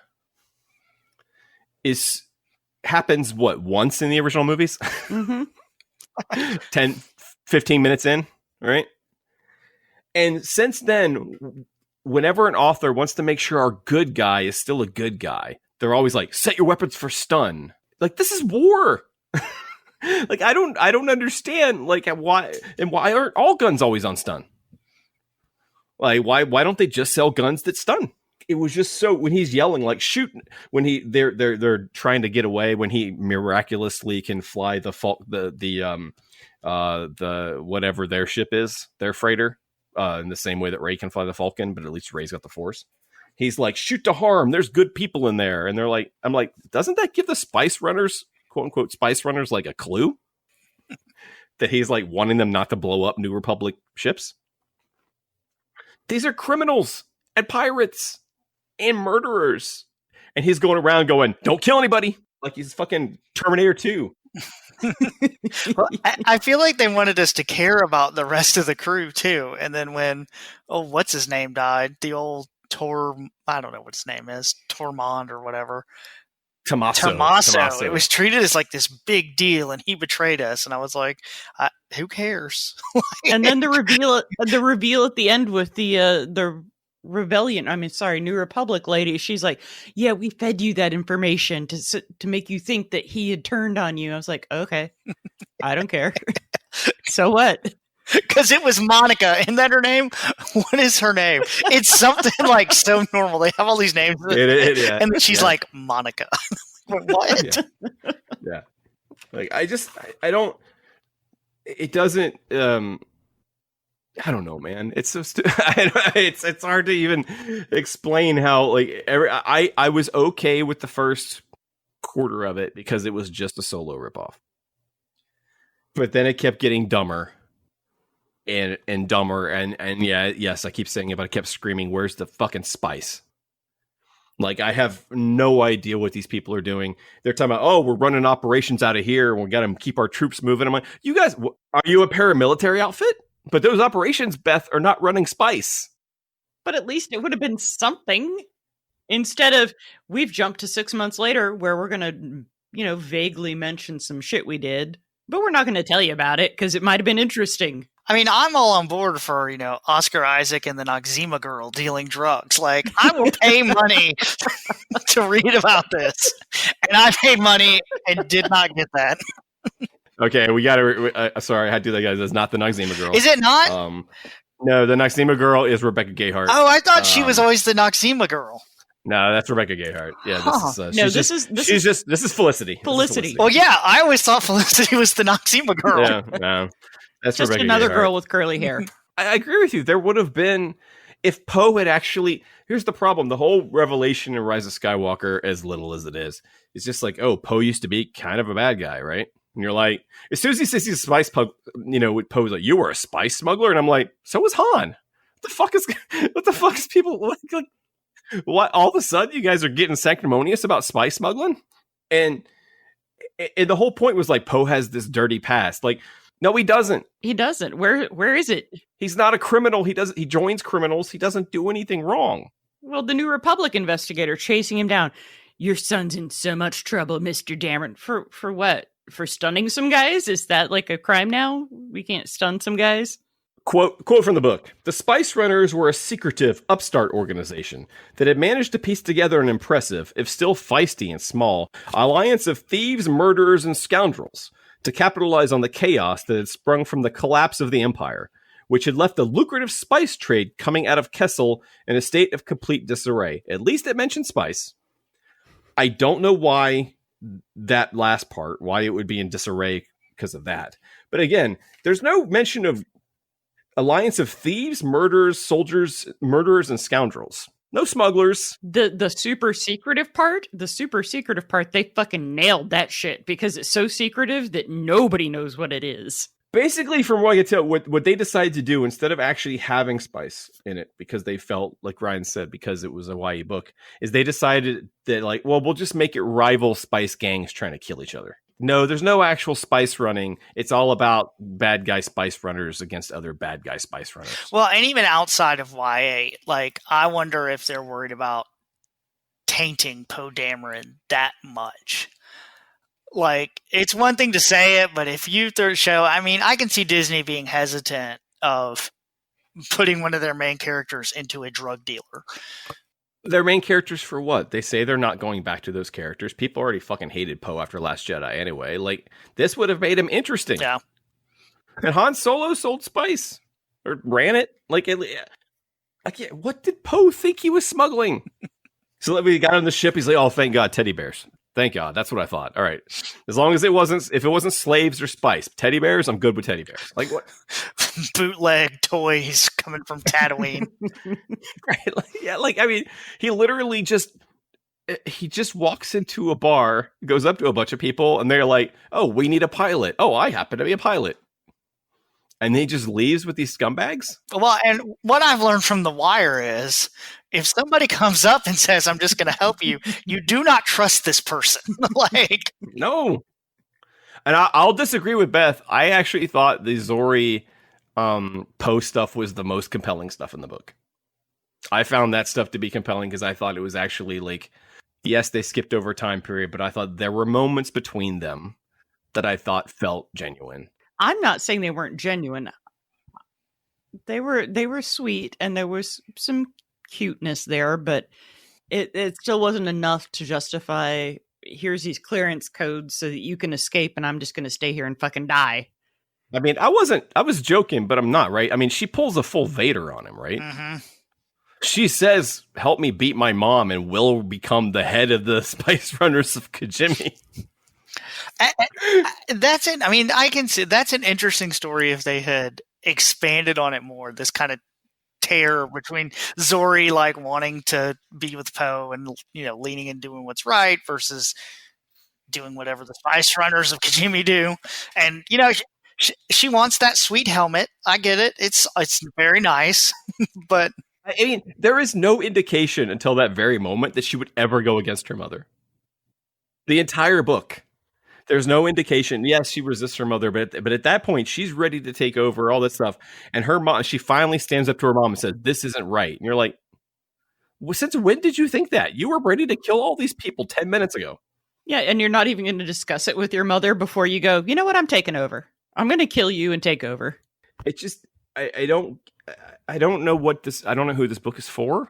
happens, once in the original movies? Mm-hmm. 10, 15 minutes in, right? And since then, whenever an author wants to make sure our good guy is still a good guy, they're always like, set your weapons for stun. Like, this is war. Like, I don't understand, like, why aren't all guns always on stun? Like, why don't they just sell guns that stun? It was just so, when he's yelling, like, shoot, when they're trying to get away, when he miraculously can fly the whatever their ship is, their freighter, in the same way that Rey can fly the Falcon, but at least Rey's got the Force. He's like, shoot to harm. There's good people in there. And I'm like, doesn't that give the Spice Runners, quote unquote, Spice Runners, like a clue that he's like wanting them not to blow up New Republic ships? These are criminals and pirates and murderers. And he's going around going, don't kill anybody. Like he's fucking Terminator 2. Well, I feel like they wanted us to care about the rest of the crew too. And then when, what's his name died? The old I don't know what his name is, Tormund or whatever. Tommaso. It was treated as like this big deal, and he betrayed us. And I was like, who cares? And then the reveal at the end with the rebellion. New Republic lady. She's like, yeah, we fed you that information to make you think that he had turned on you. I was like, okay, I don't care. So what? Because it was Monica. Isn't that her name? What is her name? It's something like so normal. They have all these names. Yeah. And then she's like, Monica. What? Yeah. Like, I don't, it doesn't, I don't know, man. It's so it's hard to even explain how, like, I was okay with the first quarter of it because it was just a Solo ripoff. But then it kept getting dumber. and dumber. And yeah, yes, I keep saying it, but I kept screaming, "Where's the fucking spice?" Like, I have no idea what these people are doing. They're talking about, oh, we're running operations out of here, and we got to keep our troops moving. I'm like, you guys, are you a paramilitary outfit? But those operations, Beth, are not running spice. But at least it would have been something. Instead of, we've jumped to 6 months later where we're going to, vaguely mention some shit we did, but we're not going to tell you about it because it might have been interesting. I mean, I'm all on board for, Oscar Isaac and the Noxzema girl dealing drugs. Like, I will pay money to read about this. And I paid money and did not get that. Okay, we got to... sorry, I had to do that, guys. That's not the Noxzema girl. Is it not? No, the Noxzema girl is Rebecca Gayheart. Oh, I thought she was always the Noxzema girl. No, that's Rebecca Gayheart. Yeah, this is this is Felicity. Felicity. Well, yeah, I always thought Felicity was the Noxzema girl. Yeah, no, that's just Rebecca another Gayheart. girl with curly hair. I agree with you. There would have been, if Poe had actually... Here's the problem. The whole revelation in Rise of Skywalker, as little as it is just like, oh, Poe used to be kind of a bad guy, right? And you're like, as soon as he says he's a spice pug, Poe's like, you were a spice smuggler? And I'm like, so was Han. What the fuck is people like what? All of a sudden you guys are getting sanctimonious about spice smuggling? And the whole point was like, Poe has this dirty past. Like, no, he doesn't. He doesn't. Where is it? He's not a criminal. He joins criminals. He doesn't do anything wrong. Well, the New Republic investigator chasing him down. Your son's in so much trouble, Mr. Dameron. For what? For stunning some guys? Is that like a crime now? We can't stun some guys? Quote from the book. The Spice Runners were a secretive, upstart organization that had managed to piece together an impressive, if still feisty and small, alliance of thieves, murderers, and scoundrels to capitalize on the chaos that had sprung from the collapse of the Empire, which had left the lucrative spice trade coming out of Kessel in a state of complete disarray. At least it mentioned spice. I don't know why that last part, why it would be in disarray because of that. But again, there's no mention of alliance of thieves, murderers, soldiers, murderers, and scoundrels. No smugglers. The super secretive part, they fucking nailed that shit because it's so secretive that nobody knows what it is. Basically, from what I can tell, what they decided to do, instead of actually having spice in it, because they felt, like Ryan said, because it was a YA book, is they decided that, like, well, we'll just make it rival spice gangs trying to kill each other. No, there's no actual spice running. It's all about bad guy spice runners against other bad guy spice runners. Well, and even outside of YA, like, I wonder if they're worried about tainting Poe Dameron that much. Like, it's one thing to say it, but if you show, I mean, I can see Disney being hesitant of putting one of their main characters into a drug dealer. Their main characters for what? They say they're not going back to those characters. People already fucking hated Poe after Last Jedi anyway. Like, this would have made him interesting. Yeah. And Han Solo sold spice. Or ran it. Like, what did Poe think he was smuggling? So we got on the ship, he's like, oh, thank God, teddy bears. Thank God. That's what I thought. All right. As long as if it wasn't slaves or spice, teddy bears, I'm good with teddy bears. Like, what? Bootleg toys coming from Tatooine. Right? I mean, he literally just walks into a bar, goes up to a bunch of people, and they're like, oh, we need a pilot. Oh, I happen to be a pilot. And he just leaves with these scumbags? Well, and what I've learned from The Wire is, if somebody comes up and says, I'm just going to help you, you do not trust this person. Like, no. And I'll disagree with Beth. I actually thought the Zori Poe stuff was the most compelling stuff in the book. I found that stuff to be compelling because I thought it was actually like, yes, they skipped over time period, but I thought there were moments between them that I thought felt genuine. I'm not saying they weren't genuine. They were sweet and there was some cuteness there, but it still wasn't enough to justify, here's these clearance codes so that you can escape and I'm just going to stay here and fucking die. I mean, I was joking, but I'm not, right? I mean, she pulls a full Vader on him, right? Mm-hmm. She says, help me beat my mom and we'll become the head of the Spice Runners of Kajimi. That's it. I mean, I can see that's an interesting story if they had expanded on it more. This kind of tear between Zori like wanting to be with Poe and, you know, leaning and doing what's right versus doing whatever the Spice Runners of Kajimi do. And, you know, She wants that sweet helmet. I get it. It's very nice, but I mean, there is no indication until that very moment that she would ever go against her mother. The entire book, there's no indication. Yes, she resists her mother, but at that point, she's ready to take over all this stuff. And her mom, she finally stands up to her mom and says, "This isn't right." And you're like, well, since when did you think that? You were ready to kill all these people 10 minutes ago. Yeah, and you're not even going to discuss it with your mother before you go, you know what, I'm taking over. I'm going to kill you and take over. It just, I don't know what this, I don't know who this book is for.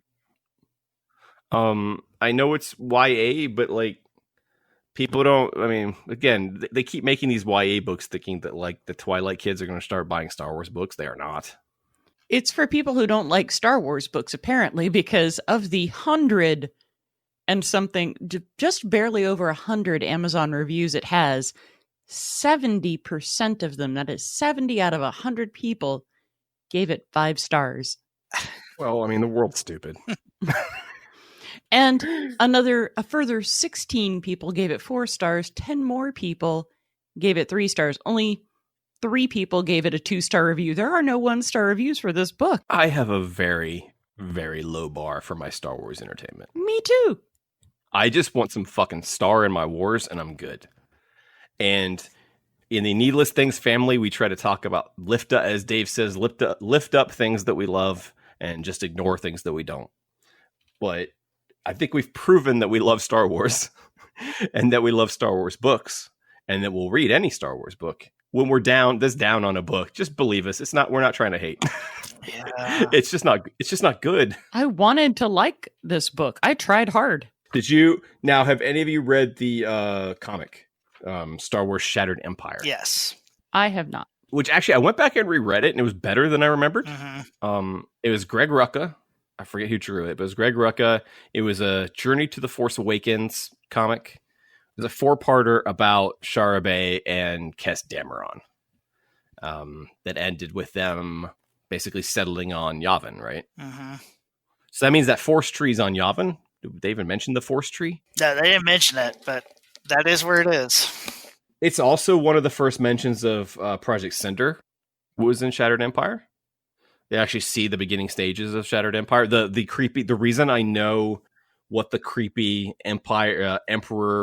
I know it's YA, but like, people don't, I mean, again, they keep making these YA books thinking that like the Twilight kids are going to start buying Star Wars books. They are not. It's for people who don't like Star Wars books, apparently, because of the 100 and something, just barely over 100 Amazon reviews it has, 70% of them, that is 70 out of 100 people, gave it 5 stars. Well, I mean, the world's stupid. And a further 16 people gave it 4 stars. 10 more people gave it 3 stars. Only 3 people gave it a 2-star review. There are no 1-star reviews for this book. I have a very, very low bar for my Star Wars entertainment. Me too. I just want some fucking star in my wars and I'm good. And in the Needless Things family, we try to talk about lift up, as Dave says, lift up things that we love and just ignore things that we don't. But I think we've proven that we love Star Wars and that we love Star Wars books and that we'll read any Star Wars book. When we're down on a book, just believe us. We're not trying to hate. yeah. It's just not good. I wanted to like this book. I tried hard. Have any of you read the comic, Star Wars Shattered Empire? Yes. I have not. Which actually, I went back and reread it and it was better than I remembered. Mm-hmm. It was Greg Rucka. I forget who drew it, but it was Greg Rucka. It was a Journey to the Force Awakens comic. It was a 4-parter about Shara and Poe Dameron that ended with them basically settling on Yavin, right? Mm-hmm. So that means that Force tree's on Yavin. Did they even mention the Force tree? No, they didn't mention it, but that is where it is. It's also one of the first mentions of Project Cinder was in Shattered Empire. They actually see the beginning stages of Shattered Empire. The reason I know what the creepy Emperor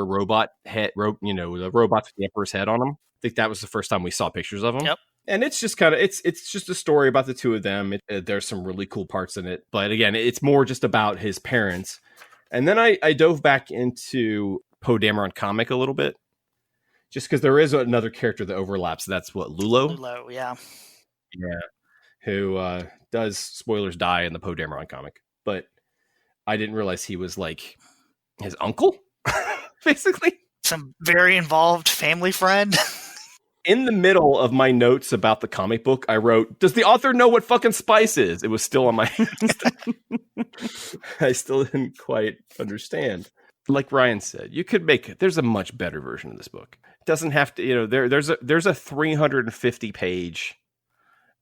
robot head, the robots with the Emperor's head on them. I think that was the first time we saw pictures of them. Yep. And it's just kind of, it's just a story about the two of them. There's some really cool parts in it. But again, it's more just about his parents. And then I dove back into Poe Dameron comic a little bit. Just because there is another character that overlaps. That's what, Lulo? Lulo, yeah. Yeah. Who does, spoilers, die in the Poe Dameron comic. But I didn't realize he was like his uncle, basically. Some very involved family friend. In the middle of my notes about the comic book, I wrote, does the author know what fucking spice is? It was still on my I still didn't quite understand. Like Ryan said, you could there's a much better version of this book. It doesn't have to, there's a 350 page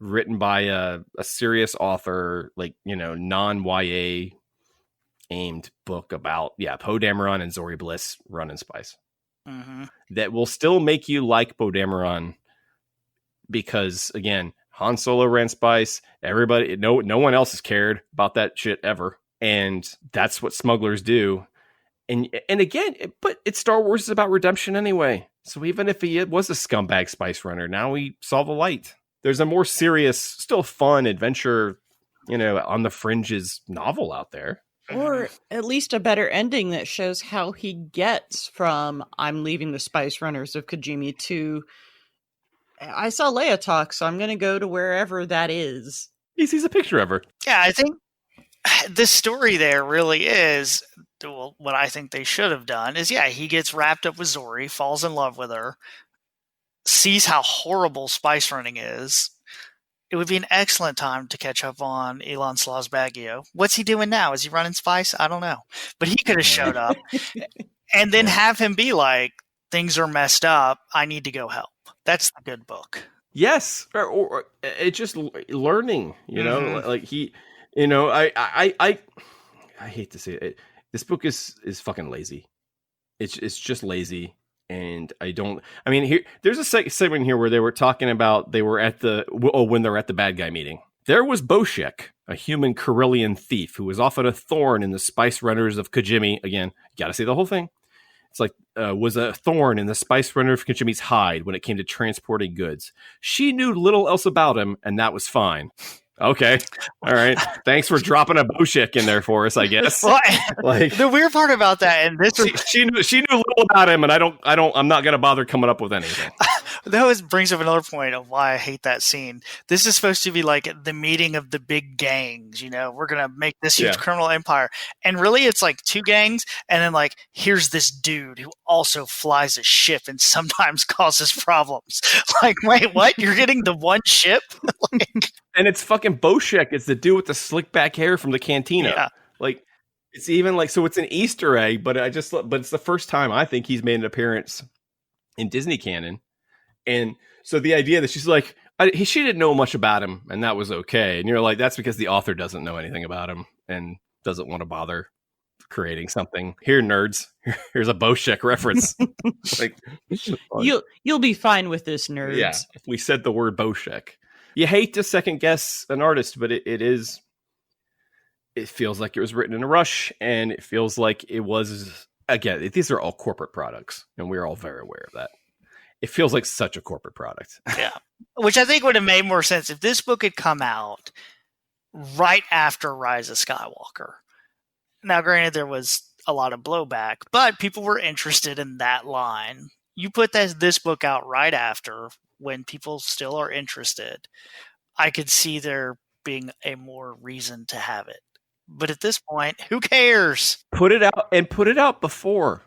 written by a serious author, like, non-YA aimed book about, Poe Dameron and Zori Bliss running Spice. Mm-hmm. That will still make you like Poe Dameron because, again, Han Solo ran Spice. Everybody, no one else has cared about that shit ever. And that's what smugglers do. And again, but it's Star Wars is about redemption anyway. So even if he was a scumbag Spice Runner, now we saw the light. There's a more serious, still fun adventure, on the fringes novel out there. Or at least a better ending that shows how he gets from I'm leaving the Spice Runners of Kajimi to I saw Leia talk, so I'm going to go to wherever that is. He sees a picture of her. Yeah, I think the story there really is, well, what I think they should have done is, he gets wrapped up with Zori, falls in love with her, sees how horrible spice running is. It would be an excellent time to catch up on Elon Slaw's Baggio. What's he doing now? Is he running Spice? I don't know. But he could have showed up and then have him be like, things are messed up. I need to go help. That's the good book. Yes. Or it's just learning, like he, I hate to say it. This book is fucking lazy. It's just lazy. And there's a segment here where they were talking about when they're at the bad guy meeting. There was Boshek, a human Corellian thief who was often a thorn in the Spice Runners of Kajimi. Again, you got to say the whole thing. It's like, was a thorn in the Spice Runner of Kajimi's hide when it came to transporting goods. She knew little else about him, and that was fine. Okay. All right. Thanks for dropping a Boshek in there for us, I guess. Well, the weird part about that, and she knew little about him, and I'm not going to bother coming up with anything. That brings up another point of why I hate that scene. This is supposed to be like the meeting of the big gangs. We're going to make this huge criminal empire. And really, it's like two gangs. And then like, here's this dude who also flies a ship and sometimes causes problems. Like, wait, what? You're getting the one ship? And it's fucking Boshek. It's the dude with the slick back hair from the cantina. Yeah. Like, it's even like, so it's an Easter egg, but it's the first time I think he's made an appearance in Disney canon. And so the idea that she's like, she didn't know much about him, and that was okay. And you're like, that's because the author doesn't know anything about him and doesn't want to bother creating something. Here, nerds, here's a Boshek reference. Like, you'll be fine with this, nerds. Yeah, if we said the word Boshek. You hate to second guess an artist, but it feels like it was written in a rush, and it feels like it was, again, these are all corporate products, and we're all very aware of that. It feels like such a corporate product. Yeah. Which I think would have made more sense if this book had come out right after Rise of Skywalker. Now, granted, there was a lot of blowback, but people were interested in that line. You put this book out right after, when people still are interested, I could see there being a more reason to have it. But at this point, who cares? Put it out before.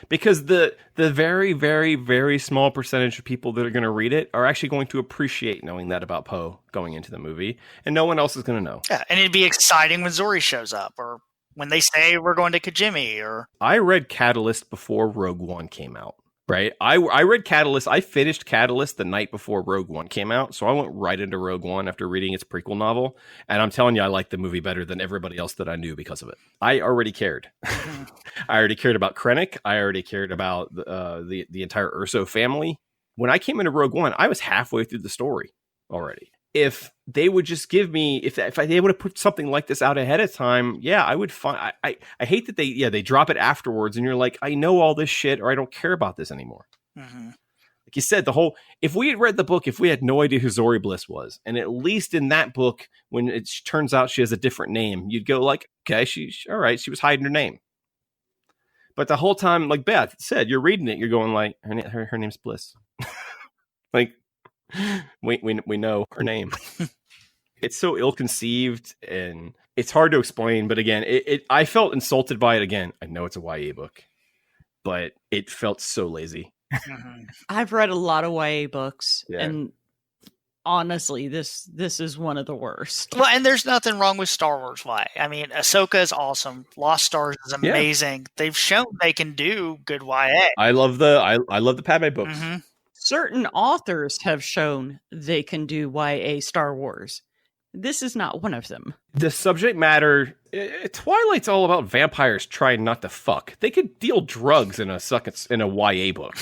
Because the very, very, very small percentage of people that are going to read it are actually going to appreciate knowing that about Poe going into the movie, and no one else is going to know. Yeah, and it'd be exciting when Zori shows up, or when they say we're going to Kajimi, or... I read Catalyst before Rogue One came out, right? I read Catalyst. I finished Catalyst the night before Rogue One came out, so I went right into Rogue One after reading its prequel novel, and I'm telling you, I liked the movie better than everybody else that I knew because of it. I already cared. I already cared about Krennic. I already cared about the entire Urso family. When I came into Rogue One, I was halfway through the story already. If they would just give me, if they would have put something like this out ahead of time, yeah, I would find. I hate that they drop it afterwards, and you're like, I know all this shit, or I don't care about this anymore. Mm-hmm. Like you said, if we had read the book, if we had no idea who Zori Bliss was, and at least in that book, when it turns out she has a different name, you'd go like, okay, she's all right. She was hiding her name. But the whole time, like Beth said, you're reading it, you're going like, her name's Bliss. Like, we know her name. It's so ill-conceived, and it's hard to explain. But again, I felt insulted by it again. I know it's a YA book, but it felt so lazy. Mm-hmm. I've read a lot of YA books, Yeah. and honestly, this is one of the worst. Well, and there's nothing wrong with Star Wars YA. I mean, Ahsoka is awesome. Lost Stars is amazing. Yeah. They've shown they can do good YA. I love the Padme books. Mm-hmm. Certain authors have shown they can do YA Star Wars. This is not one of them. The subject matter, Twilight's all about vampires trying not to fuck. They could deal drugs in a YA book.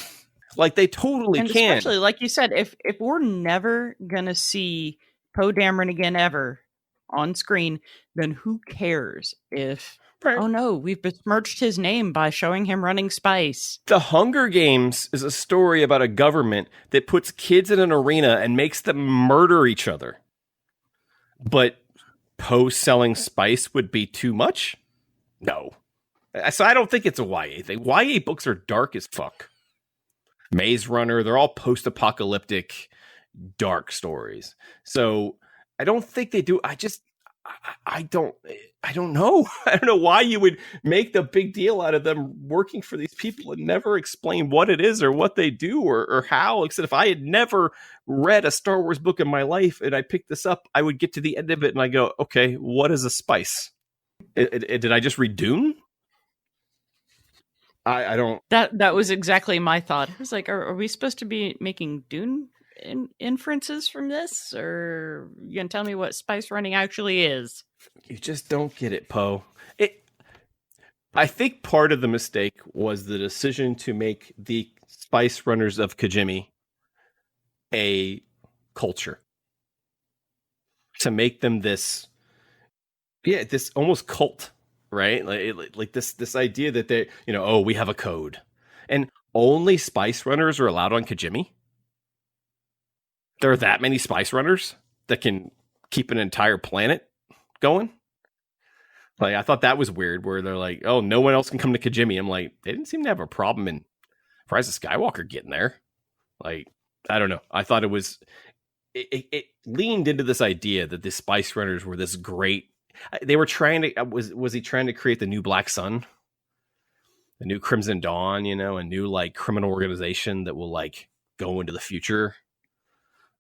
Like, they totally can. Especially, like you said, if we're never going to see Poe Dameron again ever on screen, then who cares if, oh no, we've besmirched his name by showing him running Spice. The Hunger Games is a story about a government that puts kids in an arena and makes them murder each other. But Poe selling Spice would be too much? No. So I don't think it's a YA thing. YA books are dark as fuck. Maze Runner, they're all post-apocalyptic, dark stories. So I don't think they do. I don't know. I don't know why you would make the big deal out of them working for these people and never explain what it is or what they do or how. Except if I had never read a Star Wars book in my life and I picked this up, I would get to the end of it and I go, okay, what is a spice? Did I just read Dune? I don't. That was exactly my thought. I was like, are we supposed to be making Dune inferences from this, or you gonna tell me what spice running actually is? You just don't get it, Poe. I think part of the mistake was the decision to make the Spice Runners of Kajimi a culture, to make them this almost cult, right? Like this idea that they, we have a code, and only Spice Runners are allowed on Kajimi. There are that many Spice Runners that can keep an entire planet going. Like, I thought that was weird, where they're like, oh, no one else can come to Kajimi. I'm like, they didn't seem to have a problem in Rise of Skywalker getting there. Like, I don't know. I thought it leaned into this idea that the Spice Runners were this great. They were trying to, was he trying to create the new Black Sun? The new Crimson Dawn, a new like criminal organization that will like go into the future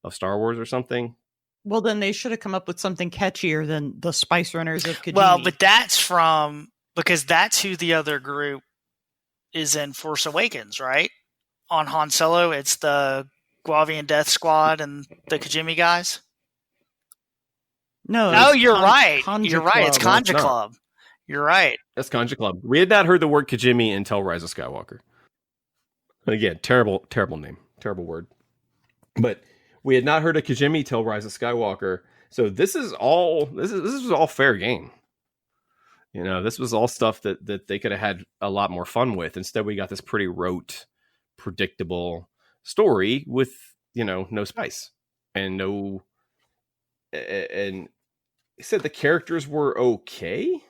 of Star Wars or something? Well, then they should have come up with something catchier than the Spice Runners of Kajimi. Well, but because that's who the other group is in Force Awakens, right? On Han Solo, it's the Guavian Death Squad and the Kajimi guys. No, you're right. Kanja You're right. It's Club. Kanja Club. You're right. That's Kanja Club. We had not heard the word Kajimi until Rise of Skywalker. Again, terrible name, terrible word. But we had not heard of Kajimi till Rise of Skywalker. So this was all fair game. This was all stuff that they could have had a lot more fun with. Instead, we got this pretty rote, predictable story with, no spice and no. And he said the characters were okay,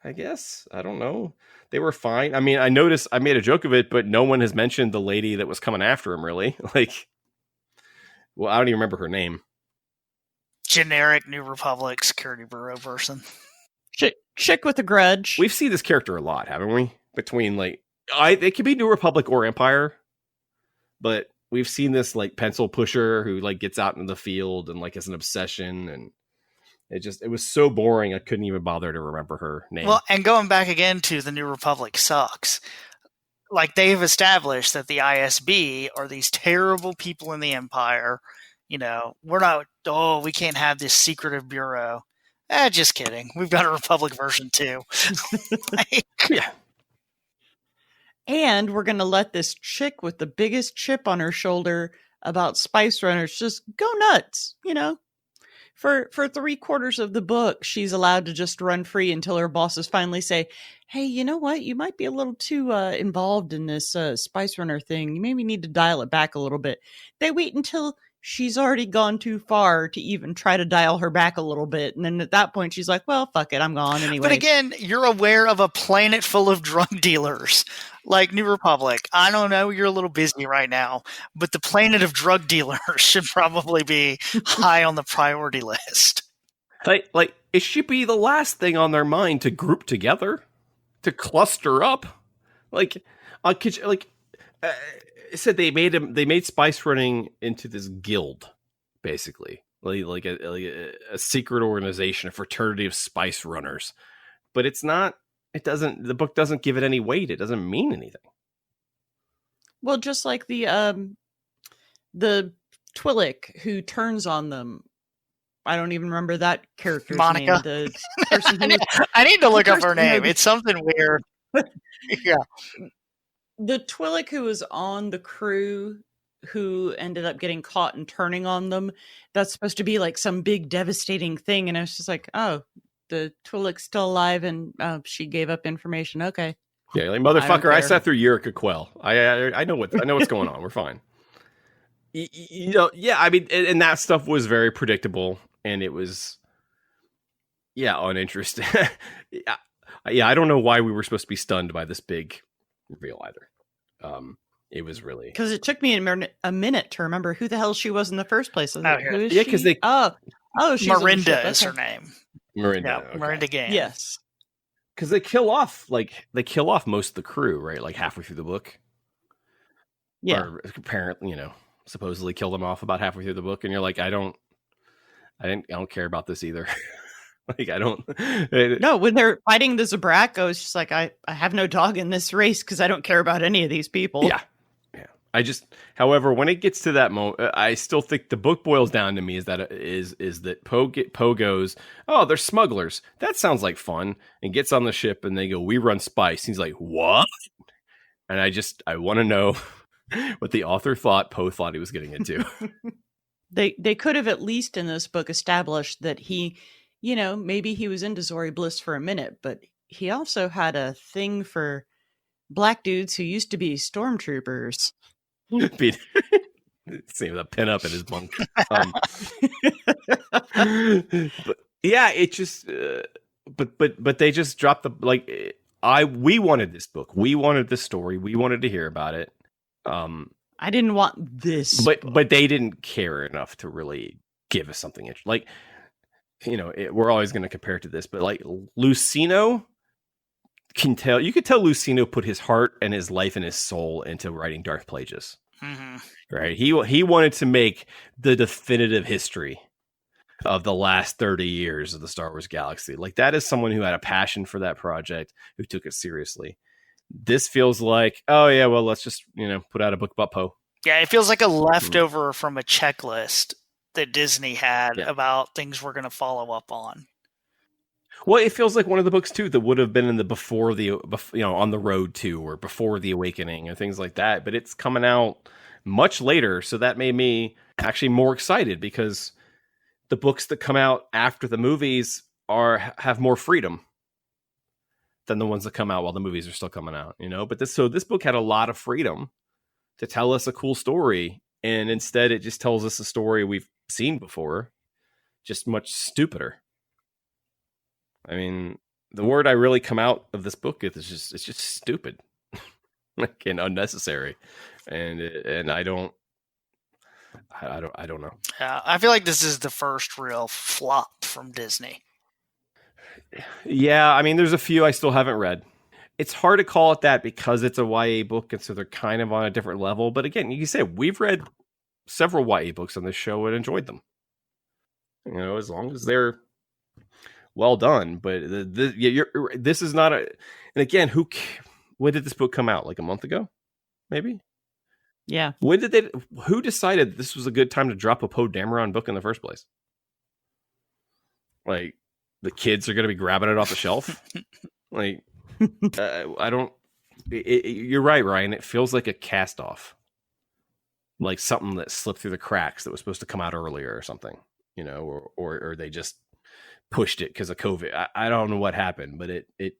I guess. I don't know. They were fine. I mean, I noticed, I made a joke of it, but no one has mentioned the lady that was coming after him, really. Like, well, I don't even remember her name. Generic New Republic Security Bureau person. Chick with a grudge. We've seen this character a lot, haven't we? Between, like, it could be New Republic or Empire, but we've seen this, like, pencil pusher who, like, gets out in the field and, like, has an obsession, and it was so boring I couldn't even bother to remember her name. Well, and going back again to the New Republic sucks. Like, they've established that the ISB are these terrible people in the Empire. We're not, we can't have this secretive bureau. Just kidding. We've got a Republic version too. Yeah. And we're going to let this chick with the biggest chip on her shoulder about Spice Runners just go nuts, For 3/4 of the book, she's allowed to just run free until her bosses finally say, hey, you know what? You might be a little too involved in this Spice Runner thing. You maybe need to dial it back a little bit. They wait until she's already gone too far to even try to dial her back a little bit. And then at that point, she's like, well, fuck it. I'm gone anyway. But again, you're aware of a planet full of drug dealers like New Republic. I don't know. You're a little busy right now, but the planet of drug dealers should probably be high on the priority list. Like it should be the last thing on their mind to group together, to cluster up. It said they made Spice Running into this guild, basically, like a secret organization, a fraternity of Spice Runners. But it's not. The book doesn't give it any weight. It doesn't mean anything. Well, just like the Twi'lek who turns on them. I don't even remember that character's Monica. name. The person who I need to look up her name. It's something weird. Yeah. The Twi'lek who was on the crew who ended up getting caught and turning on them, that's supposed to be like some big devastating thing. And I was just like, oh, the Twi'lek's still alive and she gave up information. Okay. Yeah, like, motherfucker, I sat through Yurika Quell. I know what's going on. We're fine. Yeah, I mean, and that stuff was very predictable, and it was, uninteresting. I don't know why we were supposed to be stunned by this big reveal either. It was really, because it took me a minute to remember who the hell she was in the first place. Who is yeah, because she? She's Marinda is her name. Marinda, yeah, okay. Marinda Gang. Yes, because they kill off most of the crew, right? Like halfway through the book. Yeah, or apparently, supposedly kill them off about halfway through the book, and you're like, I don't care about this either. Like, I don't. No, when they're fighting the Zabrak, it's just like, I have no dog in this race because I don't care about any of these people. Yeah. However, when it gets to that moment, I still think the book boils down to me is that Poe goes, oh, they're smugglers. That sounds like fun, and gets on the ship, and they go, we run Spice. And he's like, what? And I want to know what the author thought Poe thought he was getting into. They could have at least in this book established that he, maybe he was into Zori Bliss for a minute, but he also had a thing for black dudes who used to be stormtroopers. Seeing a pin up in his bunk. But yeah, it just. But they just dropped we wanted this book. We wanted this story. We wanted to hear about it. I didn't want this, but they didn't care enough to really give us something interesting. We're always going to compare it to this, but like Lucino you could tell Lucino put his heart and his life and his soul into writing Darth Plagueis. Mm-hmm. Right? He wanted to make the definitive history of the last 30 years of the Star Wars galaxy. Like, that is someone who had a passion for that project, who took it seriously. This feels like, oh yeah, well, let's just, put out a book about Poe. Yeah, it feels like a leftover from a checklist that Disney had about things we're going to follow up on. Well, it feels like one of the books too that would have been in the on the road to, or before the Awakening and things like that. But it's coming out much later, so that made me actually more excited, because the books that come out after the movies have more freedom than the ones that come out while the movies are still coming out. But this book had a lot of freedom to tell us a cool story, and instead it just tells us a story we've seen before, just much stupider. I mean, the word I really come out of this book is it's just stupid, and unnecessary, and I don't know. Yeah, I feel like this is the first real flop from Disney. Yeah, I mean, there's a few I still haven't read. It's hard to call it that because it's a YA book, and so they're kind of on a different level. But again, you can say we've read several YA books on this show and enjoyed them. As long as they're well done. But this is not a. And again, when did this book come out? Like a month ago, maybe. Yeah. Who decided this was a good time to drop a Poe Dameron book in the first place? Like, the kids are going to be grabbing it off the shelf. Like, I don't. You're right, Ryan. It feels like a cast off, like something that slipped through the cracks that was supposed to come out earlier or something, or they just pushed it because of COVID. I don't know what happened, but it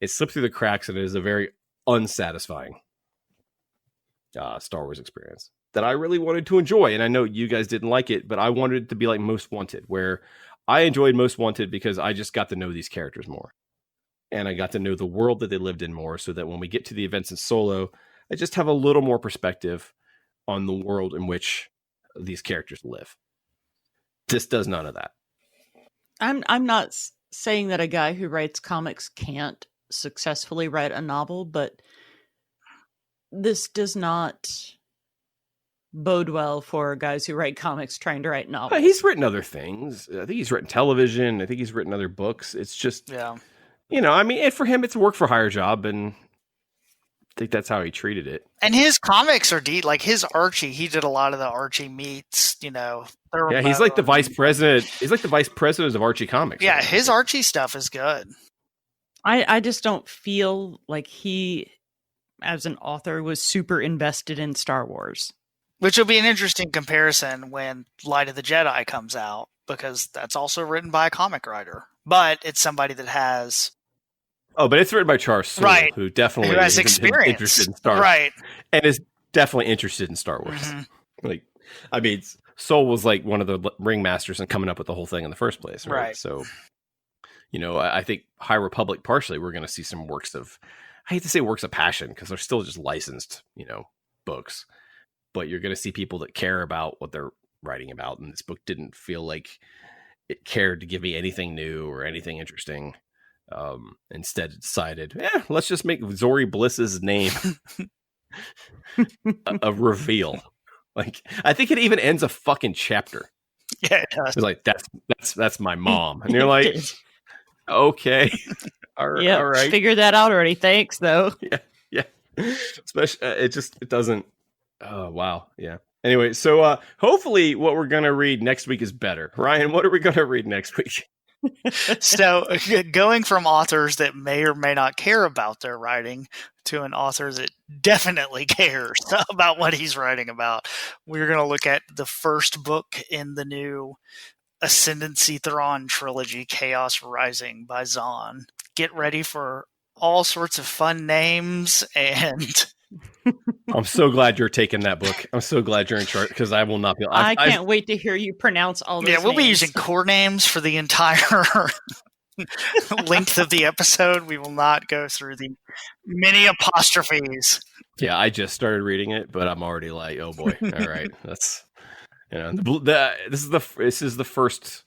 slipped through the cracks, and it is a very unsatisfying Star Wars experience that I really wanted to enjoy. And I know you guys didn't like it, but I wanted it to be like Most Wanted, where I enjoyed Most Wanted because I just got to know these characters more. And I got to know the world that they lived in more, so that when we get to the events in Solo, I just have a little more perspective on the world in which these characters live. This does none of that. I'm not saying that a guy who writes comics can't successfully write a novel, but this does not bode well for guys who write comics trying to write novels. He's written other things. I think he's written television. I think he's written other books. It's just, I mean, for him, it's a work for hire job, and I think that's how he treated it. And his comics are deep. Like his Archie, he did a lot of the Archie meets, Yeah, he's like the vice president. He's like the vice president of Archie Comics. Yeah, his Archie stuff is good. I just don't feel like he, as an author, was super invested in Star Wars. Which will be an interesting comparison when Light of the Jedi comes out, because that's also written by a comic writer. But it's somebody that has... Oh, but it's written by Charles Soule, right, who definitely has experience. Interested in Star Wars. Right. And is definitely interested in Star Wars. Mm-hmm. Like, I mean, Soule was like one of the ringmasters and coming up with the whole thing in the first place. Right. So, I think High Republic, partially, we're going to see some works of... I hate to say works of passion, because they're still just licensed, books. But you're going to see people that care about what they're writing about. And this book didn't feel like it cared to give me anything new or anything interesting. Instead, it decided, let's just make Zori Bliss's name a reveal. Like, I think it even ends a fucking chapter. Yeah, it does. It's like, that's my mom. And you're like, okay. All right. Figured that out already. Thanks, though. Yeah. Especially, it doesn't. Oh, wow. Yeah. Anyway, so hopefully what we're going to read next week is better. Ryan, what are we going to read next week? So going from authors that may or may not care about their writing to an author that definitely cares about what he's writing about, we're going to look at the first book in the new Ascendancy Thrawn trilogy, Chaos Rising by Zahn. Get ready for all sorts of fun names, and I'm so glad you're taking that book. I'm so glad you're in charge, because I will not be. I can't wait to hear you pronounce all those. Yeah, we'll names. be using core names for the entire length of the episode. We will not go through the many apostrophes. Yeah, I just started reading it, but I'm already like, oh boy, all right, that's this is the first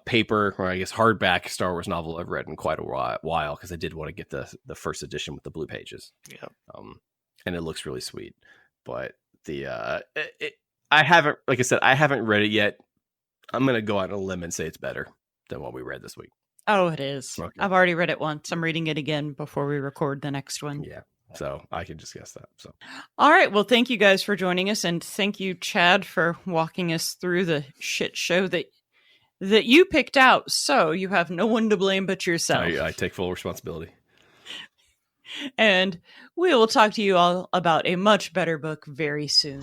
paper, or I guess hardback Star Wars novel I've read in quite a while, because I did want to get the first edition with the blue pages. Yeah. And it looks really sweet, but I haven't, like I said, I haven't read it yet. I'm gonna go out on a limb and say it's better than what we read this week. Oh, it is. Okay. I've already read it once. I'm reading it again before we record the next one. Yeah, so I can just guess that. So, all right. Well, thank you guys for joining us, and thank you, Chad, for walking us through the shit show that you picked out. So you have no one to blame but yourself. I take full responsibility. And we will talk to you all about a much better book very soon.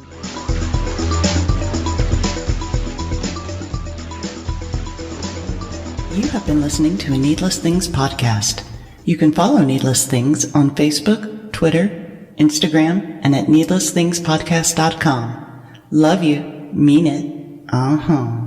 You have been listening to a Needless Things podcast. You can follow Needless Things on Facebook, Twitter, Instagram, and at needlessthingspodcast.com. Love you. Mean it. Uh-huh.